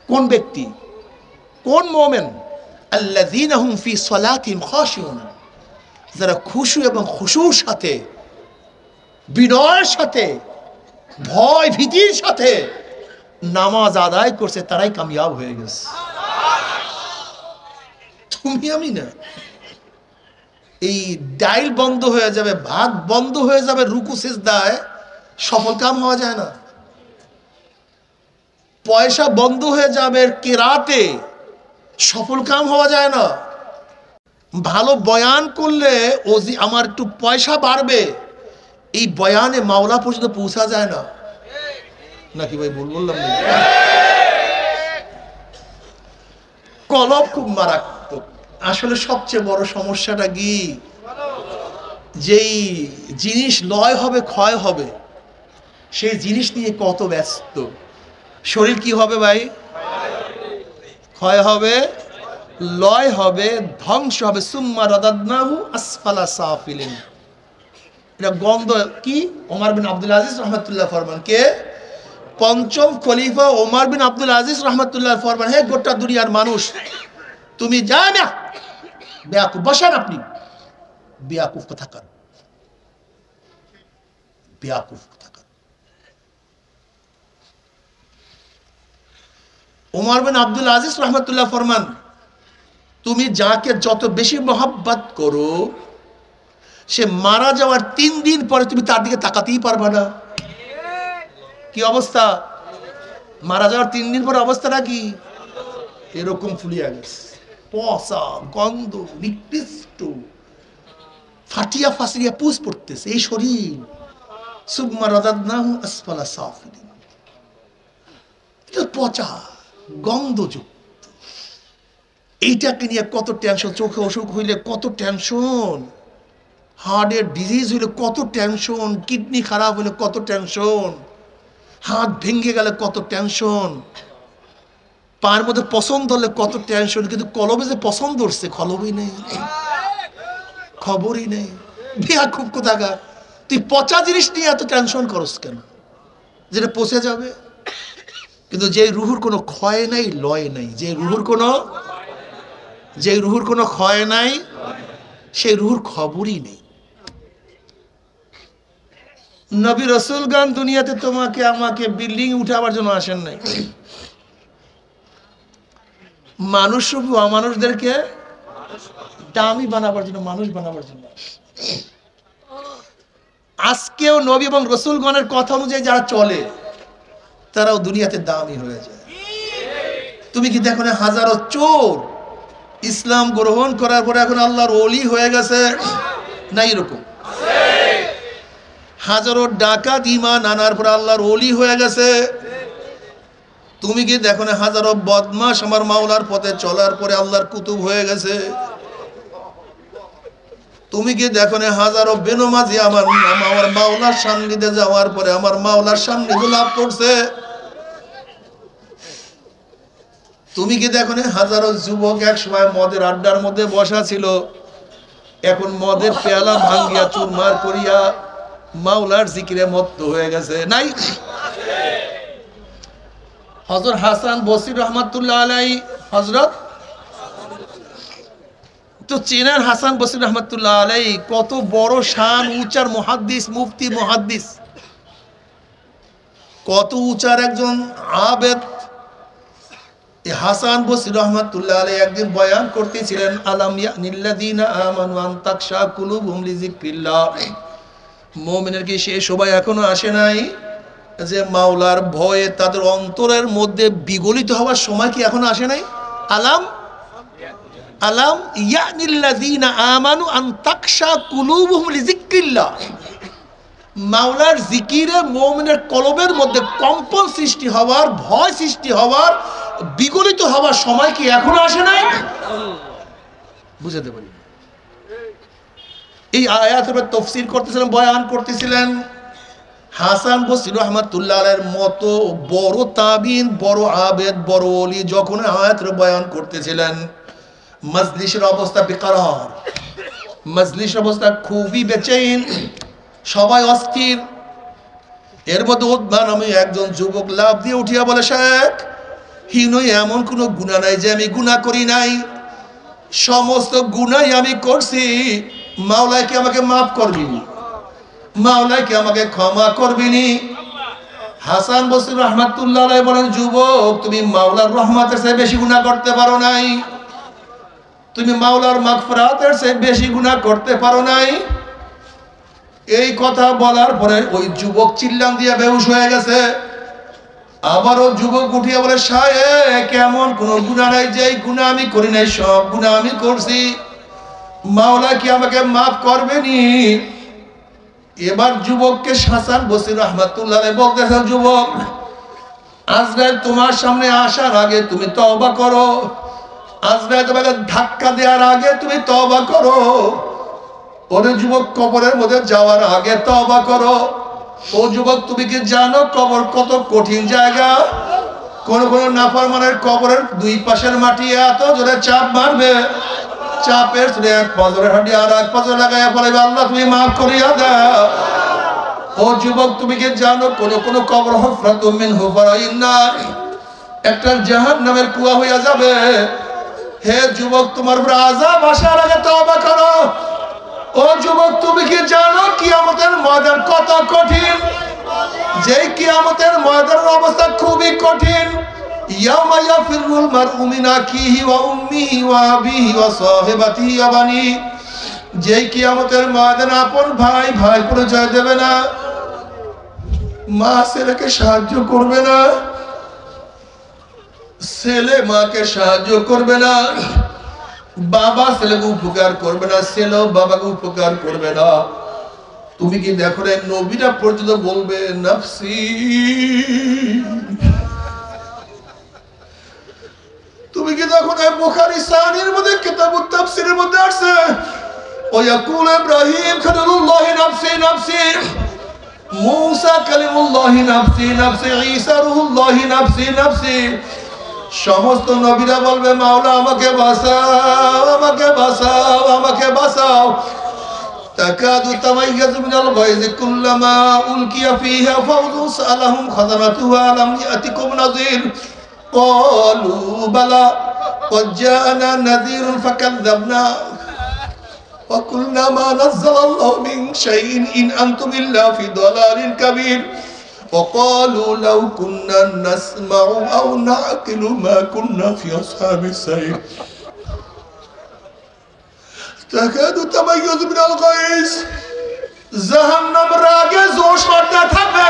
কোন ব্যক্তি, কোন মুমিন? الذين هم في صلاتهم خاشعون, যারা খুশু এবং খুশুর সাথে, বিনয়ের সাথে, ভয় ভীতির সাথে নামাজ আদায় করছে, তারাই কামিয়াব হয়ে গেছে। তুমি আমি না। এই ডাইল বন্ধ হয়ে যাবে, ভাত বন্ধ হয়ে যাবে রুকু সিজদায়, সফল কাম হওয়া যায় না। পয়সা বন্ধ হয়ে যাবে কেরাতে, সফল কাম হওয়া যায় না। ভালো বয়ান করলে ওজি আমার একটু পয়সা বাড়বে, এই বয়ানে মাওলা পর্যন্ত পৌঁছা যায় না। নাকি ভাই ভুল বললাম? কলব খুব মারাত্মক। আসলে সবচেয়ে বড় সমস্যাটা কি, যেই জিনিস লয় হবে ক্ষয় হবে সেই জিনিস নিয়ে কত ব্যস্ত। শরীর কি হবে ভাই? ক্ষয় হবে, লয় হবে, ধ্বংস হবে। সুম্মা রাদাদনাহু আসফালা সাফিলিন। এটা গন্ধ কি? ওমর বিন আব্দুল আজিজ রহমতুল্লাহ ফরমান। কে? পঞ্চম খলিফা ওমর বিন আব্দুল আজিজ রহমতুল্লাহ ফরমান, হে গোটা দুনিয়ার মানুষ, তুমি জানা বেয়াকুফ, বসেন আপনি, বেয়াকুফ কোথাকার, বেয়াকুফ কোথাকার। ওমর বিন আব্দুল আজিজ রহমতুল্লাহ ফরমান, তুমি যাকে যত বেশি মহব্বত করো সে মারা যাওয়ার 3 দিন পরে তুমি তার দিকে তাকাতেই পারবে না। কি অবস্থা? মারা যাওয়ার 3 দিন পরে অবস্থাটা কি? এরকম ফুলিয়া গেছে, পচা গন্ধ, নিকৃষ্ট, ফাটিয়া ফাসিয়া পুষ পড়তেছে এই শরীর। সুম্মা রাদাদনাহু আসফালা সাফিলিন, এটা পচা গন্ধযুক্ত। এইটাকে নিয়ে কত টেনশন, চোখে অসুখ হইলে কত টেনশন, হার্টের ডিজিজ হইলে কত টেনশন, কিডনি খারাপ হইলে কত টেনশন, হাত ভেঙে গেলে কত টেনশন, পায়ের মধ্যে পছন্দ হলে কত টেনশন। কিন্তু কলবে যে পছন্দ হচ্ছে খলবই নেই, খবরই নেই। বিয়া খুব কোথাকার, তুই পচা জিনিস নিয়ে এত টেনশন করস কেন? যেটা পচে যাবে। কিন্তু যে রুহুর কোনো ক্ষয় নাই, লয় নাই, যে রুহুর কোনো ক্ষয় নাই, সেই রুহুর খবরই নেই। নবী রাসূলগণ দুনিয়াতে তোমাকে আমাকে বিল্ডিং উঠাবার জন্য আসেন নাই, মানুষ রূপী অমানুষদেরকে দামি বানাবার জন্য, মানুষ বানাবার জন্য। আজকেও নবী এবং রাসূলগণের কথা অনুযায়ী যারা চলে তারাও দুনিয়াতে দামি হয়ে যায়। তুমি কি দেখো না, হাজারো চোর ইসলাম গ্রহণ করার পরে এখন আল্লাহর ওলি হয়ে গেছে না? এরকম হাজারো ডাকাত ঈমান আনার পরে আল্লাহর ওলি হয়ে গেছে। তুমি কি দেখো না, হাজারো বদমাশ আমার মাওলার পথে চলার পরে আল্লাহর কুতুব হয়ে গেছে। তুমি কি দেখো না, হাজারো বেনমাজি আমার মাওলার সান্নিধ্যে যাওয়ার পরে আমার মাওলার সান্নিধ্য লাভ করছে। তুমি কি দেখো না, হাজারো যুবক এক সময় মদের আড্ডার মধ্যে বসা ছিল, এখন মদের পেয়ালা ভাঙ্গিয়া চুরমার করিয়া মাওলার জিকিরে মত্ত হয়ে গেছে। নাই? হযরত হাসান বসরি রহমাতুল্লাহ আলাইহি, হযরত তো চেনার হাসান বসরি রহমাতুল্লাহ আলাইহি কত বড় শান, উচার মুহাদ্দিস, মুফতি মুহাদ্দিস, কত উচার একজন আবেদ। হাসান বসরি রহমাতুল্লাহ আলাইহি একদিন বয়ান করতেছিলেন, আলাম ইয়ানিল্লাযিনা আমানু আন তাকশা কুলুবুহুম লিযিকরিল্লাহ, মুমিনের কি সেই সময় এখনো আসে নাই যে মাওলার ভয়ে তাদের অন্তরের মধ্যে বিগলিত হওয়ার সময় কি এখনো আসে নাই? আলাম ইয়ানিল্লাযিনা আমানু আন তাকশা কুলুবুহুম লিযিকরিল্লাহ, মাওলার জিকিরে মুমিনের কলবের মধ্যে কম্পন সৃষ্টি হওয়ার, ভয় সৃষ্টি হওয়ার, বিগলিত হওয়ার সময় কি এখনো আসে নাই? বুঝাতে পারি। এই আয়াতের উপর তাফসীর করতেছিলেন, বয়ান করতেছিলেন হাসান বসরি রহমাতুল্লাহ আলাইহির মতো বড় তাবিন, বড় আবেদ, বড় ওলি যখন আয়াতের বয়ান করতেছিলেন, মজলিসের অবস্থা বেকারার, মজলিসের অবস্থা খুবই বেচैन, সবাই অস্থির। এর মধ্যে উদ্ভা নামে একজন যুবক লাফ দিয়ে উঠিয়া বলে, শেখ, হিনই এমন কোনো গুনাহ নাই যে আমি গুনাহ করি নাই, সমস্ত গুনাহই আমি করছি, মাওলা কি আমাকে মাফ করবিনি? মাওলা কি আমাকে ক্ষমা করবিনি? হাসান বসরি রহমাতুল্লাহ আলাইহি বলেন, যুবক, তুমি মাওলার রহমতের চেয়ে বেশি গুনাহ করতে পারো নাই, তুমি মাওলার মাগফিরাতের চেয়ে বেশি গুনাহ করতে পারো নাই। এই কথা বলার পরে ওই যুবক চিল্লান দিয়ে বেহুশ হয়ে গেছে। আবারও যুবক উঠিয়া বলে, শায়েখ, কেমন কোন গুনাহ নাই যে গুনাহ আমি করি নাই, সব গুনাহ আমি করছি, মাওলা কি আমাকে মাফ করবেনি? এবার যুবককে হাসান বসরি রহমাতুল্লাহ আলাইহি বলতেছেন, যুবক, আজরাইল তোমার সামনে আসার আগে তুমি তওবা করো, আজরাইল তোমাকে ধাক্কা দেওয়ার আগে তুমি তওবা করো। ওরে যুবক, কবরের মধ্যে যাওয়ার আগে তওবা করো। ও যুবক, তুমি কি জানো কবর কত কঠিন জায়গা? কোন কোন নাফরমানের কবরের দুই পাশের মাটি এত জোরে চাপ মারবে, চাপের এক পাঁজরের হাঁটি আর এক পাঁজরে লাগাইয়া বলবে আল্লাহ তুমি মাফ করিয়া দাও। ও যুবক, তুমি কি জানো কোন কোন কবর হুফরাতুম মিন হুফরাইন নার, একটা জাহান্নামের কুয়া হইয়া যাবে। হে যুবক, তোমার উপর আযাব আসার আগে তওবা করো। ও যুবক, তুমি কি জানো কিয়ামতের ময়দান কত কঠিন? যে কিয়ামতের ময়দানের অবস্থা খুবই কঠিন। ইয়াউমা ইয়াফিরুল মারউ মিন আখিহি ওয়া উম্মিহি ওয়া আবিহি ওয়া সাহিবাতিহি ওয়া বানি। যে কিয়ামতের ময়দানে আপন ভাই ভাই পরিচয় দেবে না, মা ছেলেকে সাহায্য করবে না, ছেলে মাকে সাহায্য করবে না, বাবা ছেলেকে উপকার করবে না, ছেলেও বাবাকে উপকার করবে না। তুমি কি দেখো না নবীরা পর্যন্ত বলবে নাফসি। তুমি কি দেখো না বুখারী সানির মধ্যে কিতাবুত তাফসীরের মধ্যে আছে ওয়াকুল ইব্রাহিম খলিলুল্লাহ নাফসি নাফসি, মুসা কালিমুল্লাহ নাফসি নাফসি, ঈসা রূহুল্লাহ নাফসি নাফসি। সমস্ত নবীরা বলবে মাওলা আমাকে বাঁচাও, আমাকে বাঁচাও, আমাকে বাঁচাও। তাকাদু তামাইয়াজু মিনাল গায়জি কুল্লামা উলকিয়া ফিহা ফাউযু সালাহুম খাযানাতুহা লাম ইয়াতিকুম নাযীর ক্বালু বালা ক্বাদ জাআনা নাযীরুন ফাকাযযাবনা ওয়া কুলনা মা নাযালাল্লাহু মিন শাইইন ইন আনতুম ইল্লা ফি দালালিন কাবীর وقالوا لو كنا نسمع أو نعقل ما كنا في أصحاب السعير تكاد تميز من الغيظ। জাহান্নাম রাগে জোশ মারতে থাকবে,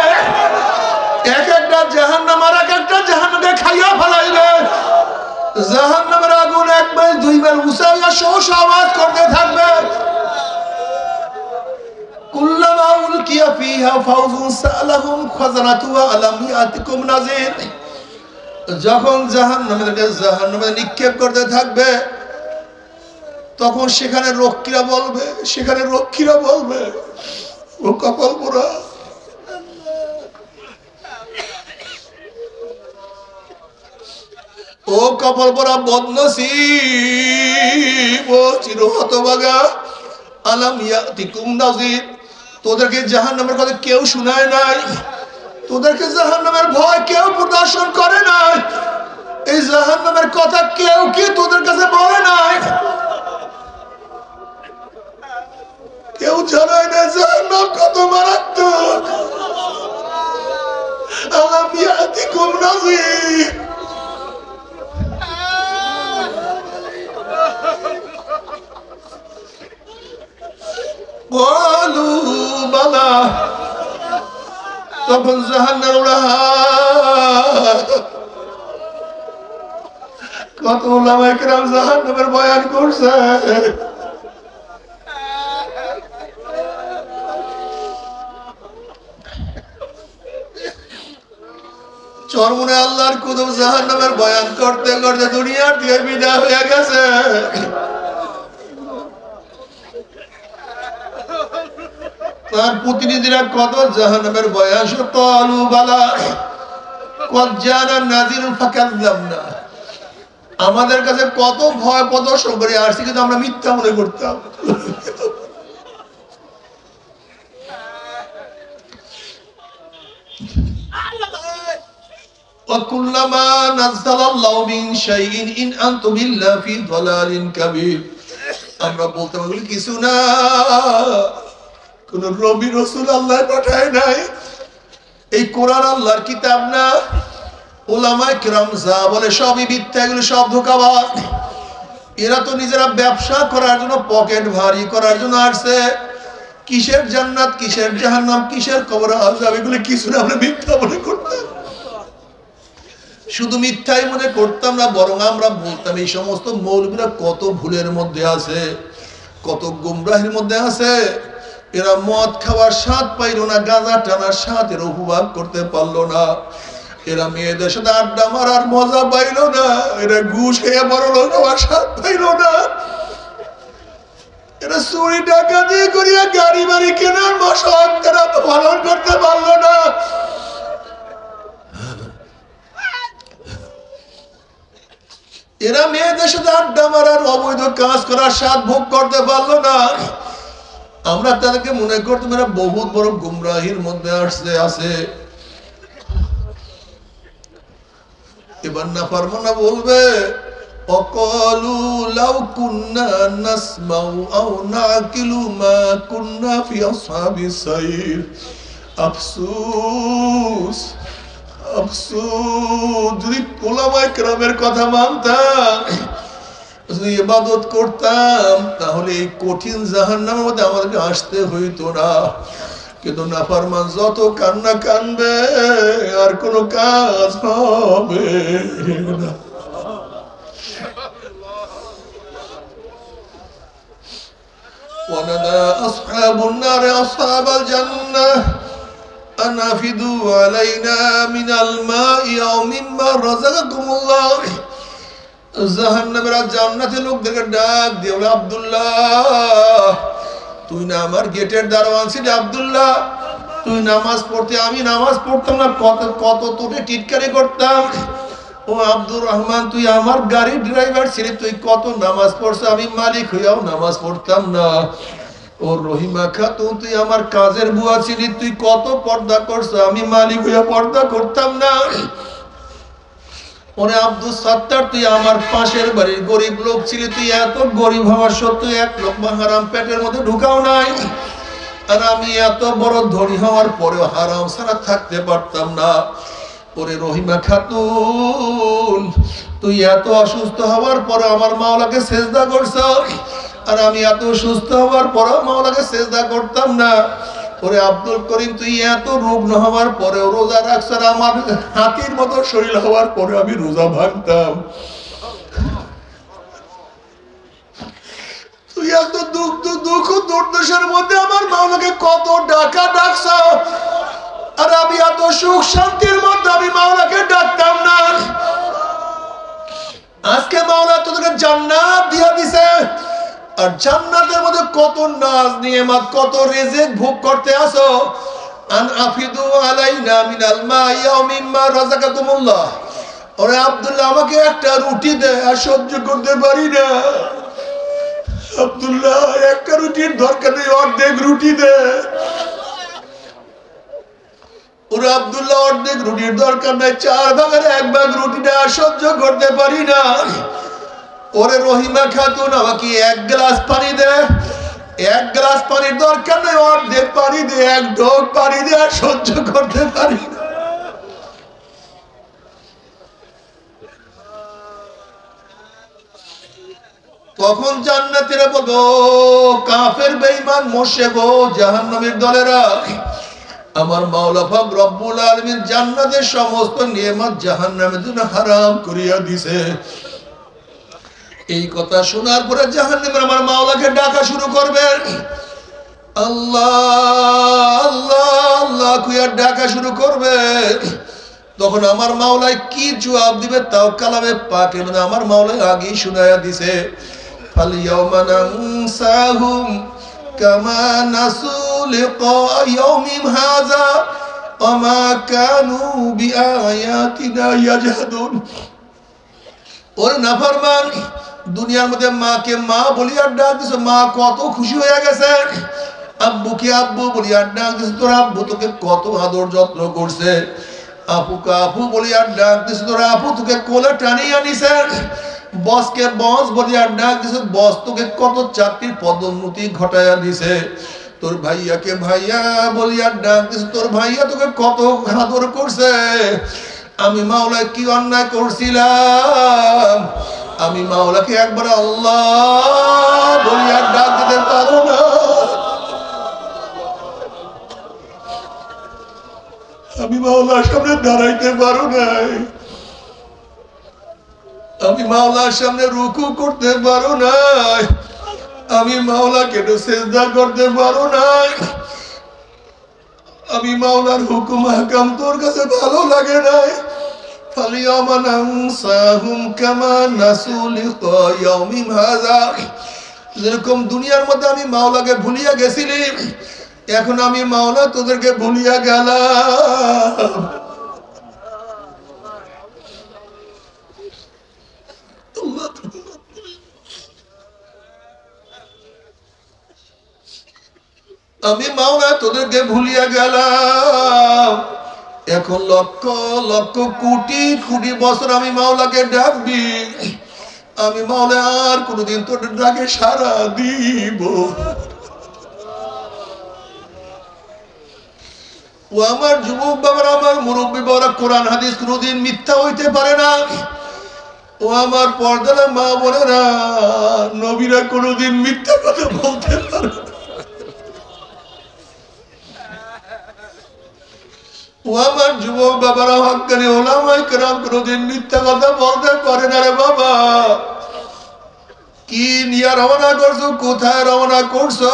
এক একটা জাহান্নাম আর এক একটা জাহান্নামকে খাইয়া ফেলাইবে। জাহান্নামের আগুন 1 মাইল 2 মাইল উঁচাইয়া শোষ আওয়াজ করতে থাকবে। কুল্লামা উলকিয়া ফিহা ফাউযুন সালাহুম খাযানাতুহা আলাম ইয়াতিকুম নাযীর। যখন জাহান্নামে নিক্ষেপ করতে থাকবে, তখন সেখানে রক্ষীরা বলবে ও কপাল পোড়া, ও কপাল পোড়া বদনসিব, ও চির হতভাগা, আলাম ইয়াতিকুম নাযীর, তোদেরকে জাহান্নামের কথা কেউ শোনায় নাই, তোদেরকে জাহান্নামের ভয় কেউ প্রদর্শন করে নাই, এই জাহান্নামের কথা কেউ কি তোদের কাছে বলে নাই, কেউ জানায় না জাহান্নাম কত মারাত্মক। আলাম ইয়াতিকুম নাযীর। ক্বালু বালা, তখন জাহান্নামীরা কত উলামায়ে কেরাম জাহান্নামের বয়ান করছে। চরমনে আল্লাহর কুদুম জাহান্নামের বয়ান করতে করতে দুনিয়ার থেকে বিদায় হয়ে গেছে। তার প্রতিনিধিরা কত জাহান্নামের বয়ান ক্বালু বালা ক্বাদ জাআনা নাযীরুন ফাকাযযাবনা, আমাদের কাছে কত ভয় প্রদর্শন করে আসছে, কিন্তু আমরা মিথ্যা মনে করতাম। وَكُلَّمَا نَزَّلَ اللَّهُ مِن شَيْءٍ إِنْ أَنْتُمْ إِلَّا فِي ضَلَالٍ كَبِيرٍ। আমরা বলতে পারি কিছু না, কোন নবী রাসূল আল্লাহ পাঠায় নাই, এই কোরআন আল্লাহর কিতাব না। উলামায়ে কিরাম যা বলে সবই মিথ্যা, এগুলো সব ধোঁকাবাজ। এরা তো নিজেরা ব্যবসা করার জন্য, পকেট ভারী করার জন্য আসছে। কিসের জান্নাত, কিসের জাহান্নাম, কিসের কবর আযাব, এগুলো কিছু না, আমরা মিথ্যা মনে করতাম। শুধু মিথ্যাই মনে করতাম না, বরং আমরা বলতাম এই সমস্ত মৌলবীরা কত ভুলের মধ্যে আছে, কত গুমরাহির মধ্যে আছে। এরা মদ খাওয়ার স্বাদ পাইল না, গাঁজা টানার স্বাদ এরা উপভোগ করতে পারলো না। এরা মেয়েদের সাথে আড্ডা মারার মজা পাইল না, এরা ঘুষ খেয়ে বড় লোক হওয়ার স্বাদ পাইল না, এরা চুরি ডাকাতি করিয়া গাড়ি বাড়ি কেনার শখ তারা পালন করতে পারলো না। এরা মেয়েদের সাথে আড্ডা মারার অবৈধ কাজ করার স্বাদ ভোগ করতে পারলো না। আমরা তাদেরকে মনে করতাম এরা বহুত বড় গুমরাহির মধ্যে আছে। এবার নাফরমানা বলবে অকালু লাউ কুন্না নাসমাউ আও নাকিলু মা কুন্না ফি আসহাবিস সাইর। আফসোস আফসোস, যদি ওলামায়ে কেরামের কথা মানতাম, যদি ইবাদত করতাম, তাহলে এই কঠিন জাহান্নামের মধ্যে আমাদেরকে আসতে হইতো না। কিন্তু নাফরমান যত কান্না কানবে আর কোনো কাজ হবে না। ونادى أصحاب النار أصحاب الجنة أن أفيضوا علينا من الماء أو مما رزقكم الله। জাহান্নামের জান্নাতের লোকদেরকে ডাক দিয়ে বলে, আব্দুল্লাহ তুই না আমার গেটের দারোয়ান ছিলি, আব্দুল্লাহ তুই নামাজ পড়তে আমি নামাজ পড়তাম না, কত কত তোকে টিটকারি করতাম। ও আব্দুর রহমান তুই আমার গাড়ির ড্রাইভার ছিলি, তুই কত নামাজ পড়ছ, আমি মালিক হইয়াও নামাজ পড়তাম না। ও রহিমা খাতুন তুই আমার কাজের বুয়া ছিলি, তুই কত পর্দা করছ, আমি মালিক হইয়া পর্দা করতাম না। ওরে আব্দুল সাত্তার তুই আমার পাশের বাড়ির গরিব লোক ছিলি, তুই এত গরিব হওয়ার সত্ত্বেও এক লোকমা হারাম পেটের মধ্যে ঢুকাও নাই। আর আমি এত বড় ধনী হওয়ার পরেও হারাম ছাড়া থাকতে পারতাম না। ওরে রহিমা খাতুন তুই এত অসুস্থ হওয়ার পরে আমার মাওলাকে সেজদা করছ, আর আমি এত সুস্থ হওয়ার পরেও মাওলাকে সেজদা করতাম না। ওরে আব্দুল করিম তুই এত রুগ্ন হওয়ার পরেও রোজা রাখছ, আর আমার হাতির মতো শরীর হওয়ার পরে আমি রোজা ভাঙতাম। তুই এত দুঃখ দুর্দশার মধ্যে আমার মাওলাকে কত ডাকছ, আর আমি এত সুখ শান্তির মধ্যে আমি মাওলাকে ডাকতাম না। আজকে মাওলা তোদেরকে জান্নাত দিয়া দিছে, আর জান্নাতের মধ্যে কত নাজ নিয়ামত কত রিজিক ভোগ করতে আসো। আন আফিদু আলাইনা মিনাল মাই আও মিম্মা রাযাকাকুমুল্লাহ। ওরে আব্দুল্লাহ আমাকে একটা রুটি দে, আর সহ্য করতে পারি না। আব্দুল্লাহ একটা রুটির দরকার নেই, অর্ধেক রুটি দে। ওরে আব্দুল্লাহ অর্ধেক রুটির দরকার নেই, 4 ভাগের 1 ভাগ রুটিটা সহ্য করতে পারি না। ওরে রহিমা খাতুন আমাকে 1 গ্লাস পানি দে, 1 গ্লাস পানির দরকার নেই, অর্ধেক পানি দে, 1 ঢোক পানি দে, আর সহ্য করতে পারি না। তখন জান্নাতীরা বলবো কাফের বেঈমান মুশরিক ও জাহান্নামের দলেরা, আমার মাওলা পাক রব্বুল আলামিন জান্নাতের সমস্ত নিয়ামত জাহান্নামের জন্য হারাম করিয়া দিয়েছে। এই কথা শোনার পরে জাহান্নামের আমার মাওলাকে ডাকা শুরু করবে, আল্লাহ আল্লাহ আল্লাহ কইয়া ডাকা শুরু করবে। তখন আমার মাওলাই কি জবাব দিবে তাও কালামে পাকে মানে আমার মাওলাই আগেই শুনাইয়া দিছে, ফালিয়াউমা নানসাহুম কামা নাসু লিকা ইয়াউমিম হাযা ওয়া মা কানু বিআয়াতিনা ইয়াজহাদুন। ওরে নাফরমান, দুনিয়ার মধ্যে মাকে মা বলিয়া ডাক দিছ, মা কত খুশি হয়ে গেছে। আব্বুকে আব্বু বলিয়া ডাক দিছ, তোর আব্বু তোকে কত আদর যত্ন করছে। আপুকে আপু বলিয়া ডাক দিছ, তোর আপু তোকে কোলে টানিয়া নিছে। বসকে বস বলিয়া ডাক দিছ, বস তোকে কত চাকরির পদোন্নতি ঘটাইয়া দিছে। তোর ভাইয়াকে ভাইয়া বলিয়া ডাক দিছ, তোর ভাইয়া তোকে কত আদর করছে। আমি মাওলা কি অন্যায় করছিলাম? আমি মাওলাকে একবার আল্লাহ বলিয়া ডাক দিতে পারো না? আমি মাওলার সামনে দাঁড়াইতে পারো নাই, আমি মাওলার সামনে রুকু করতে পারো নাই, আমি মাওলাকে সেজদা করতে পারো নাই। আমি মাওলার হুকুম হাকাম তোর কাছে ভালো লাগে নাই। ফালিয়াওমা নানসাহুম কামা নাসু লিকা ইয়াউমিম হাযা। যেরকম দুনিয়ার মধ্যে আমি মাওলাকে ভুলিয়া গেছিলি, এখন আমি মাওলা তোদেরকে ভুলিয়া গেলাম। আমি মাওলা তোদেরকে ভুলিয়া গেলাম। এখন লক্ষ লক্ষ কোটি কোটি বছর আমি মাওলাকে ডাকবি, আমি মাওলা আর কোনদিন তোদের ডাকে সাড়া দিব। ও আমার যুবক বাবারা, আমার মুরব্বী বাবারা, কোরআন হাদিস কোনদিন মিথ্যা হইতে পারে না। ও আমার পর্দার মা বোনেরা, নবীরা কোনদিন মিথ্যা কথা বলতে পারে না। ও আমার যুবক বাবারা, হক্কানি ওলামায়ে কেরাম কোনদিন মিথ্যা কথা বলতে পারে না রে বাবা। কি নিয়ে রওনা করছো, কোথায় রওনা করছো?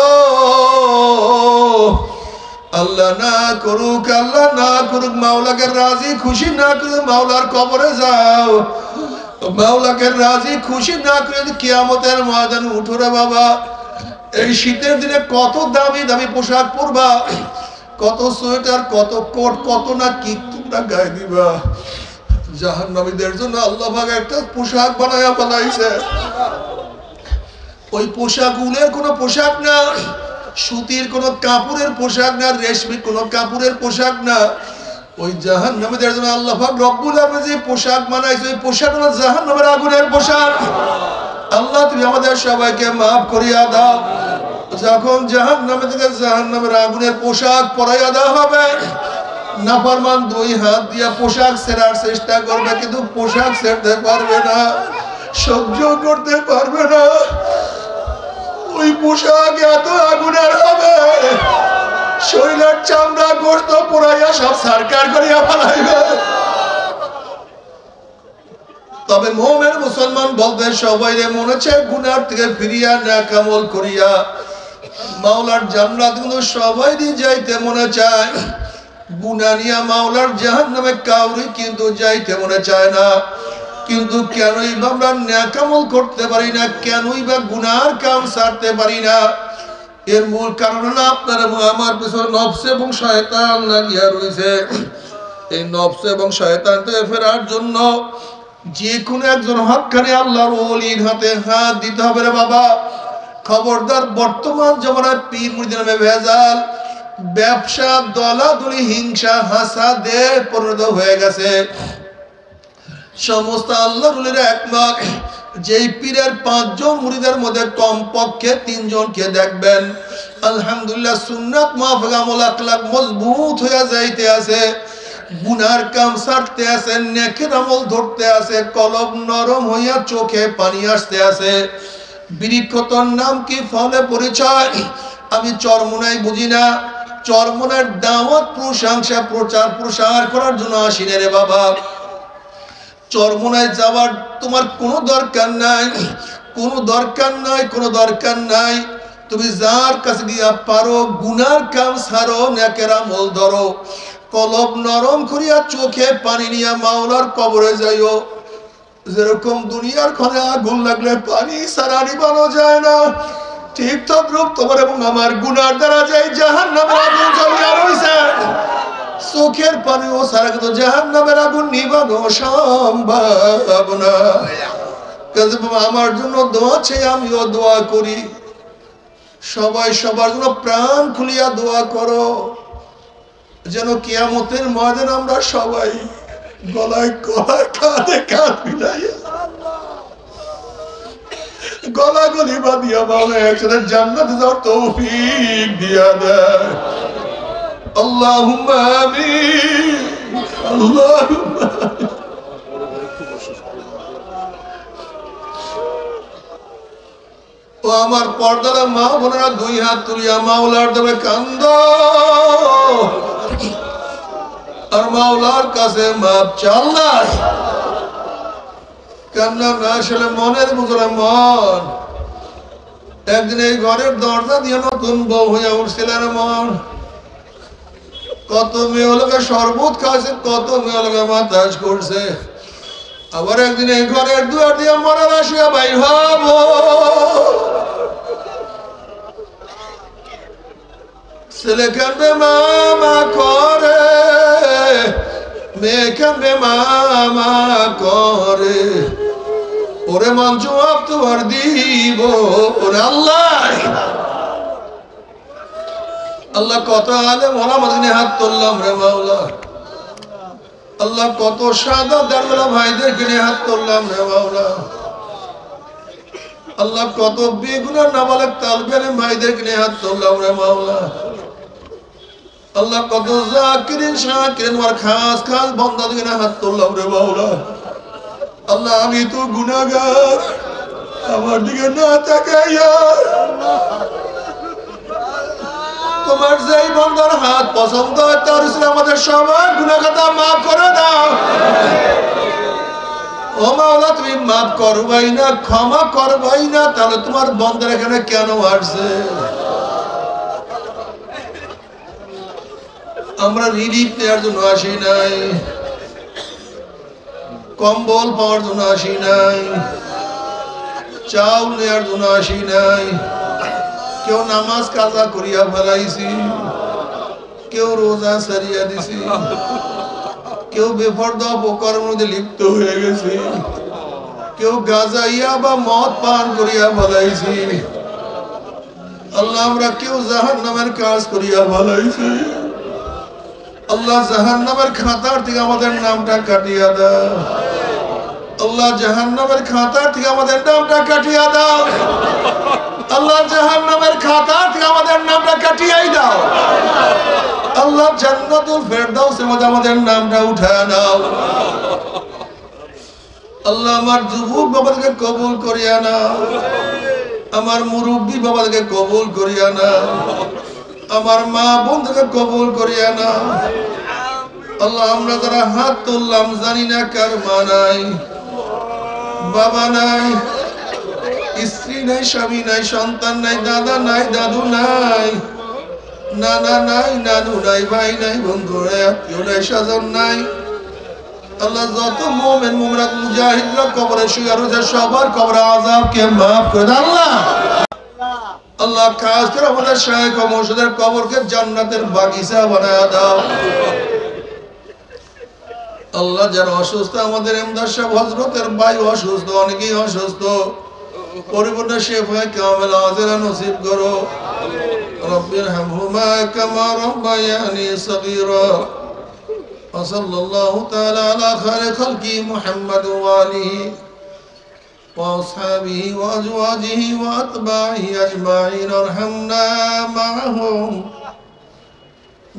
আল্লাহ না করুক, আল্লাহ না করুক, মাওলাকে রাজি খুশি না করে মাওলার কবরে যাও। মাওলাকে রাজি খুশি না করে কিয়ামতের ময়দানে উঠো রে বাবা। এই শীতের দিনে কত দামি দামি পোশাক পরবা, কত সোয়েটার, কত কোট, কত না কি তোমরা গায়ে দিবা। জাহান্নামীদের জন্য আল্লাহ পাক একটা পোশাক বানায়া বানাইছে। ওই পোশাক উলের কোনো পোশাক না, সুতির কোনো কাপড়ের পোশাক না, রেশমি কোনো কাপড়ের পোশাক না। ওই জাহান্নামীদের জন্য আল্লাহ পাক রব্বুল আলামিন যে পোশাক বানাইছে, ওই পোশাক হলো জাহান্নামের আগুনের পোশাক। আল্লাহ তুমি আমাদের সবাইকে মাফ করিয়া দাও। যখন জাহান্নামে থেকে জাহান্নামের আগুনের পোশাক পরাইয়া দেওয়া হবে, নাফরমান দুই হাত দিয়া পোশাক ছেড়ার চেষ্টা করবে, কিন্তু পোশাক ছেড়তে পারবে না, সহ্য করতে পারবে না। ওই পোশাক এত আগুনের হবে, শরীরের চামড়া গোশত পোড়াইয়া সব সরকার করিয়া ফেলাইবে। তবে মুমিন মুসলমান বলতে সবাই মনে চায় গুনার থেকে ফিরিয়া নেক আমল করিয়া মাওলার জান্নাত কিন্তু সবাইরই যাইতে মনে চায়। গুনাহ নিয়া মাওলার জাহান্নামে কাউরি কিন্তু যাইতে মনে চায় না। কিন্তু কেনই বা আমরা নেক আমল করতে পারি না, কেনই বা গুনার কাম ছাড়তে পারি না? এর মূল কারণ হলো আপনার আমার পিছনে নফস এবং শয়তান লাগিয়া রয়েছে। এই নফস এবং শয়তান থেকে ফেরার জন্য যে কোনো একজন হক্কানি আল্লাহর ওলির হাতে হাত দিতে হবে রে বাবা। খবরদার, বর্তমান জমানায় পীর মুরিদের নামে ভেজাল, ব্যবসা, দলাদলি, হিংসা, হাসাদে পরিণত হয়ে গেছে। সমস্ত আল্লাহর ওলিরা একমত, যেই পীরের 5 জন মুরিদের মধ্যে কমপক্ষে 3 জনকে দেখবেন আলহামদুলিল্লাহ সুন্নাত মুআফিক আমল আখলাক মজবুত হয়ে যাইতে আছে, গুনার কাম ছাড়তে আছে, নেকের আমল ধরতে আছে, কলব নরম হইয়া চোখে পানি আসতে আছে। বৃক্ষতর নাম কি, ফলে পরিচয়? আমি চরমোনাই বুঝি না। চরমোনার দাওয়াত, প্রশংসা, প্রচার প্রসার করার জন্য আসি না রে বাবা। চরমোনায় যাওয়ার তোমার কোনো দরকার নাই, কোনো দরকার নাই, কোনো দরকার নাই। তুমি যার কাছে গিয়া পারো গুনার কাম ছাড়ো, নেকের আমল ধরো, কলব নরম করিয়া চোখে পানি নিয়া মাওলার কবরে যাইও। যেরকম দুনিয়ার ঘরে আগুন লাগলে পানি ছাড়া নিবানো যায় না, ঠিক তদ্রূপ তোমার এবং আমার গুনার দ্বারা যাই জাহান্নামের আগুন জ্বলিয়া রইছে। চোখের পানিও ছাড়া কিন্তু জাহান্নামের আগুন নিবানো সম্ভব না। আমার জন্য দোয়া চাই, আমিও দোয়া করি। সবাই সবার জন্য প্রাণ খুলিয়া দোয়া করো, যেন কিয়ামতের ময়দানে আমরা সবাই গলায় গলায় কাঁধে কাঁধ মিলাইয়া গলাগলি বাঁধিয়া মাওলা একসাথে জান্নাতে যাওয়ার তৌফিক দিয়া দেয়। আল্লাহুম্মা আমিন, আল্লাহুম্মা। ও আমার পর্দার মা বোনেরা, 2 হাত তুলিয়া মাওলার দেবে কান্দ আর মাওলার কাছে মাপ চাল্লা। কান্না না আসলে মনের ভিতরে মন। একদিন এই ঘরের দরজা দিয়ে নতুন বউ হইয়া উঠছিলেন মন, কত মেয়ে লোকে শরবত খাচ্ছে, কত মেয়ে লোকে মাতাজ করছে। আবার একদিন এই ঘরের দুয়ার দিয়ে মরার আসিয়া বাইর হব, ছেলে কান্দে মামা করে, মেয়ে কান্দে মামা করে, ওরে মন জবাব তোমার দিব। ওরে আল্লাহ, আল্লাহ কত আলেম ওলামার দিনে হাত তুললাম রে মাওলা। আল্লাহ কত সাদা দারওয়ালা ভাইদেরকে নিয়ে হাত তুললাম রে মাওলা। আল্লাহ কত বেগুনার নাবালক তালবের ভাইদেরকে নিয়ে হাত তুললাম রে মাওলা। আল্লাহ কত জাকিরিন শাকিরিন ওয়ার খাস খাস বান্দাদেরকে নিয়ে হাত তুললাম রে মাওলা। আল্লাহ আমি তো গুনাহগার, আমার দিকে না তাকাইয়া তোমার যেই বান্দার হাত পছন্দ হয় তার উপরে আমাদের সবার গুনাহ খাতা মাফ করে দাও। ও মাওলা তুমি মাফ করবাই না, ক্ষমা করবাই না, তাহলে তোমার বান্দার এখানে কেন আসছে? আমরা রিলিফ নেওয়ার জন্য আসি নাই, কম্বল পাওয়ার জন্য আসি নাই, চাউল নেওয়ার জন্য আসি নাই। কেউ নামাজ কাজা করিয়া ফেলাইছি, কেউ রোজা সারিয়া দিছি, কেউ বেপরদা অপকর্মের মধ্যে লিপ্ত হয়ে গেছে, কেউ গাজাইয়া বা মদ পান করিয়া ফেলাইছি। আল্লাহ আমরা কেউ জাহান্নামের কাজ করিয়া ফেলাইছি। আল্লাহ জাহান্নামের খাতার থেকে আমাদের নামটা কাটিয়া দাও। আল্লাহ জাহান্নামের খাতার থেকে আমাদের নামটা কাটিয়া দাও। আল্লাহ জাহান্নামের খাতা থেকে আমাদের নামটা কাটিয়াই দাও। আল্লাহ জান্নাতুল ফেরদাউসের মধ্যে আমাদের নামটা উঠায় নাও। আল্লাহ আমার যুবক বাবাদেরকে কবুল করিয়া নাও, আমার মুরব্বী বাবাদেরকে কবুল করিয়া নাও, আমার মা বোনদেরকে কবুল করিয়া নাও। আল্লাহ আমরা যারা হাত তুললাম জানি না কার মা নাই, বাবা নাই, স্ত্রী নাই, স্বামী নাই, সন্তান নাই, দাদা নাই, দাদু নাই, নানা নাই, নানু নাই, ভাই নাই, বন্ধু নাই, আত্মীয় নাই, স্বজন নাই। আল্লাহ যত মুমিন মুমিনাত মুজাহিদরা কবরে শুয়ে রয়েছে সবার কবরে আযাবকে মাফ করে দাও। আল্লাহ খাস করে আমাদের শায়েখ ও মুর্শিদের কবরকে জান্নাতের বাগিচা বানায়া দাও। আল্লাহ যারা অসুস্থ, আমাদের ইমদাদ সাহেব হযরতের ভাই অসুস্থ, অনেকেই অসুস্থ, পরিপূর্ণ শিফা কামিল আজরা নসিব করো। রব্বিরহামহুমা কামা রাব্বায়ানি সগীরা। ওয়াসাল্লাল্লাহু তাআলা আলা খায়রি খালকি মুহাম্মাদ ওয়া আলিহি ওয়া আসহাবিহি ওয়া আজওয়াজিহি ওয়া আতবাইহি আজমাইন। আরহামনা মাআহুম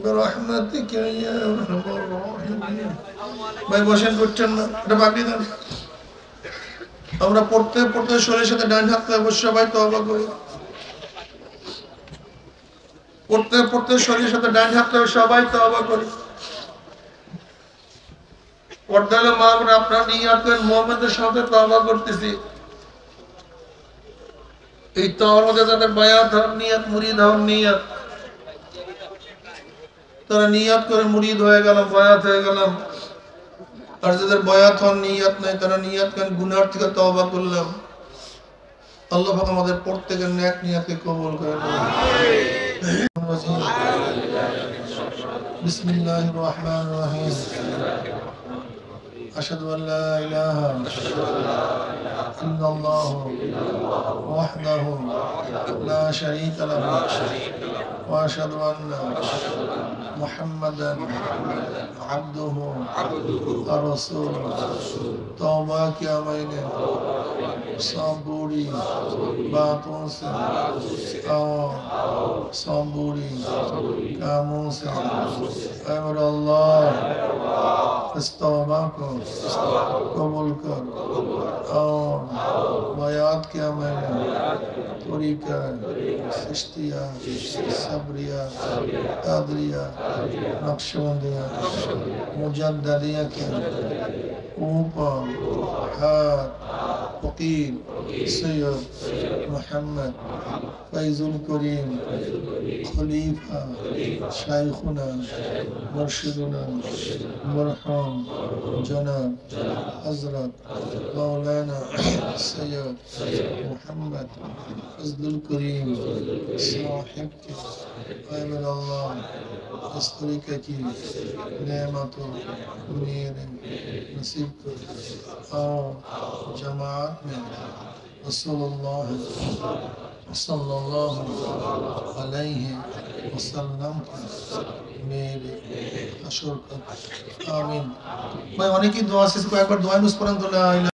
বিরহমাতিকা ইয়া আরহামার রাহিমিন। ভাই বসেন, করছেন না, এটা বাকি দেন। আমরা পড়তে পড়তে শরীরের সাথে ডান হাত বসে সবাই তওবা করি। পড়তে পড়তে শরীরের সাথে ডান হাত সবাই তওবা করি। পর্দালে মা বোন আপনারা নিয়াত করেন, মুহাম্মদের সাথে তওবা করতেছি। এই তওবার মধ্যে যাদের বায়াত হওয়ার নিয়াত, মুরিদ হওয়ার নিয়াত, তারা নিয়াত করে মুরিদ হয়ে গেলাম, বায়াত হয়ে গেলাম। আর যাদের বায়াত হওয়ার নিয়াত নাই তারা নিয়াত করেন গুনার থেকে তওবা করলাম। আল্লাহ পাক আমাদের প্রত্যেকের নেক নিয়াতকে কবুল করে নেন। বিসমিল্লাহির রহমানির রহিম। আশহাদু আল্লা ইলাহা ইল্লাল্লাহ ওয়াহদাহু লা শারীকা লাহু ওয়া আশহাদু আন্না মুহাম্মাদান আবদুহু ওয়া রাসূলুহু। तौबा किया मैंने सब बुरी बातों से और सब बुरी कामों से। ऐ अल्लाह इस तौबा को कबूल कर और बयात किया मैंने तरीका चिश्तिया, सबरिया, कादरिया, नक्शबंदिया, मुजद्दिदिया के ऊपर हाथ फकीर सैयद मोहम्मद फैजुल करीम खलीफा शाइखुना मुर्शिदुना मरहूम जनाब हजरत मौलाना सैयद मोहम्मद फजलुल करीम साहिब के अल्लाह इस तरीके की नेमतों मेरे नसीब कर और जमात में सल्लल्लाहु अलैहि वसल्लम मेरे हशर कर आमीन। भाई অনেকেই দোয়া শেষ করে একবার দোয়া নুস পড়েন তো লা ইলাহা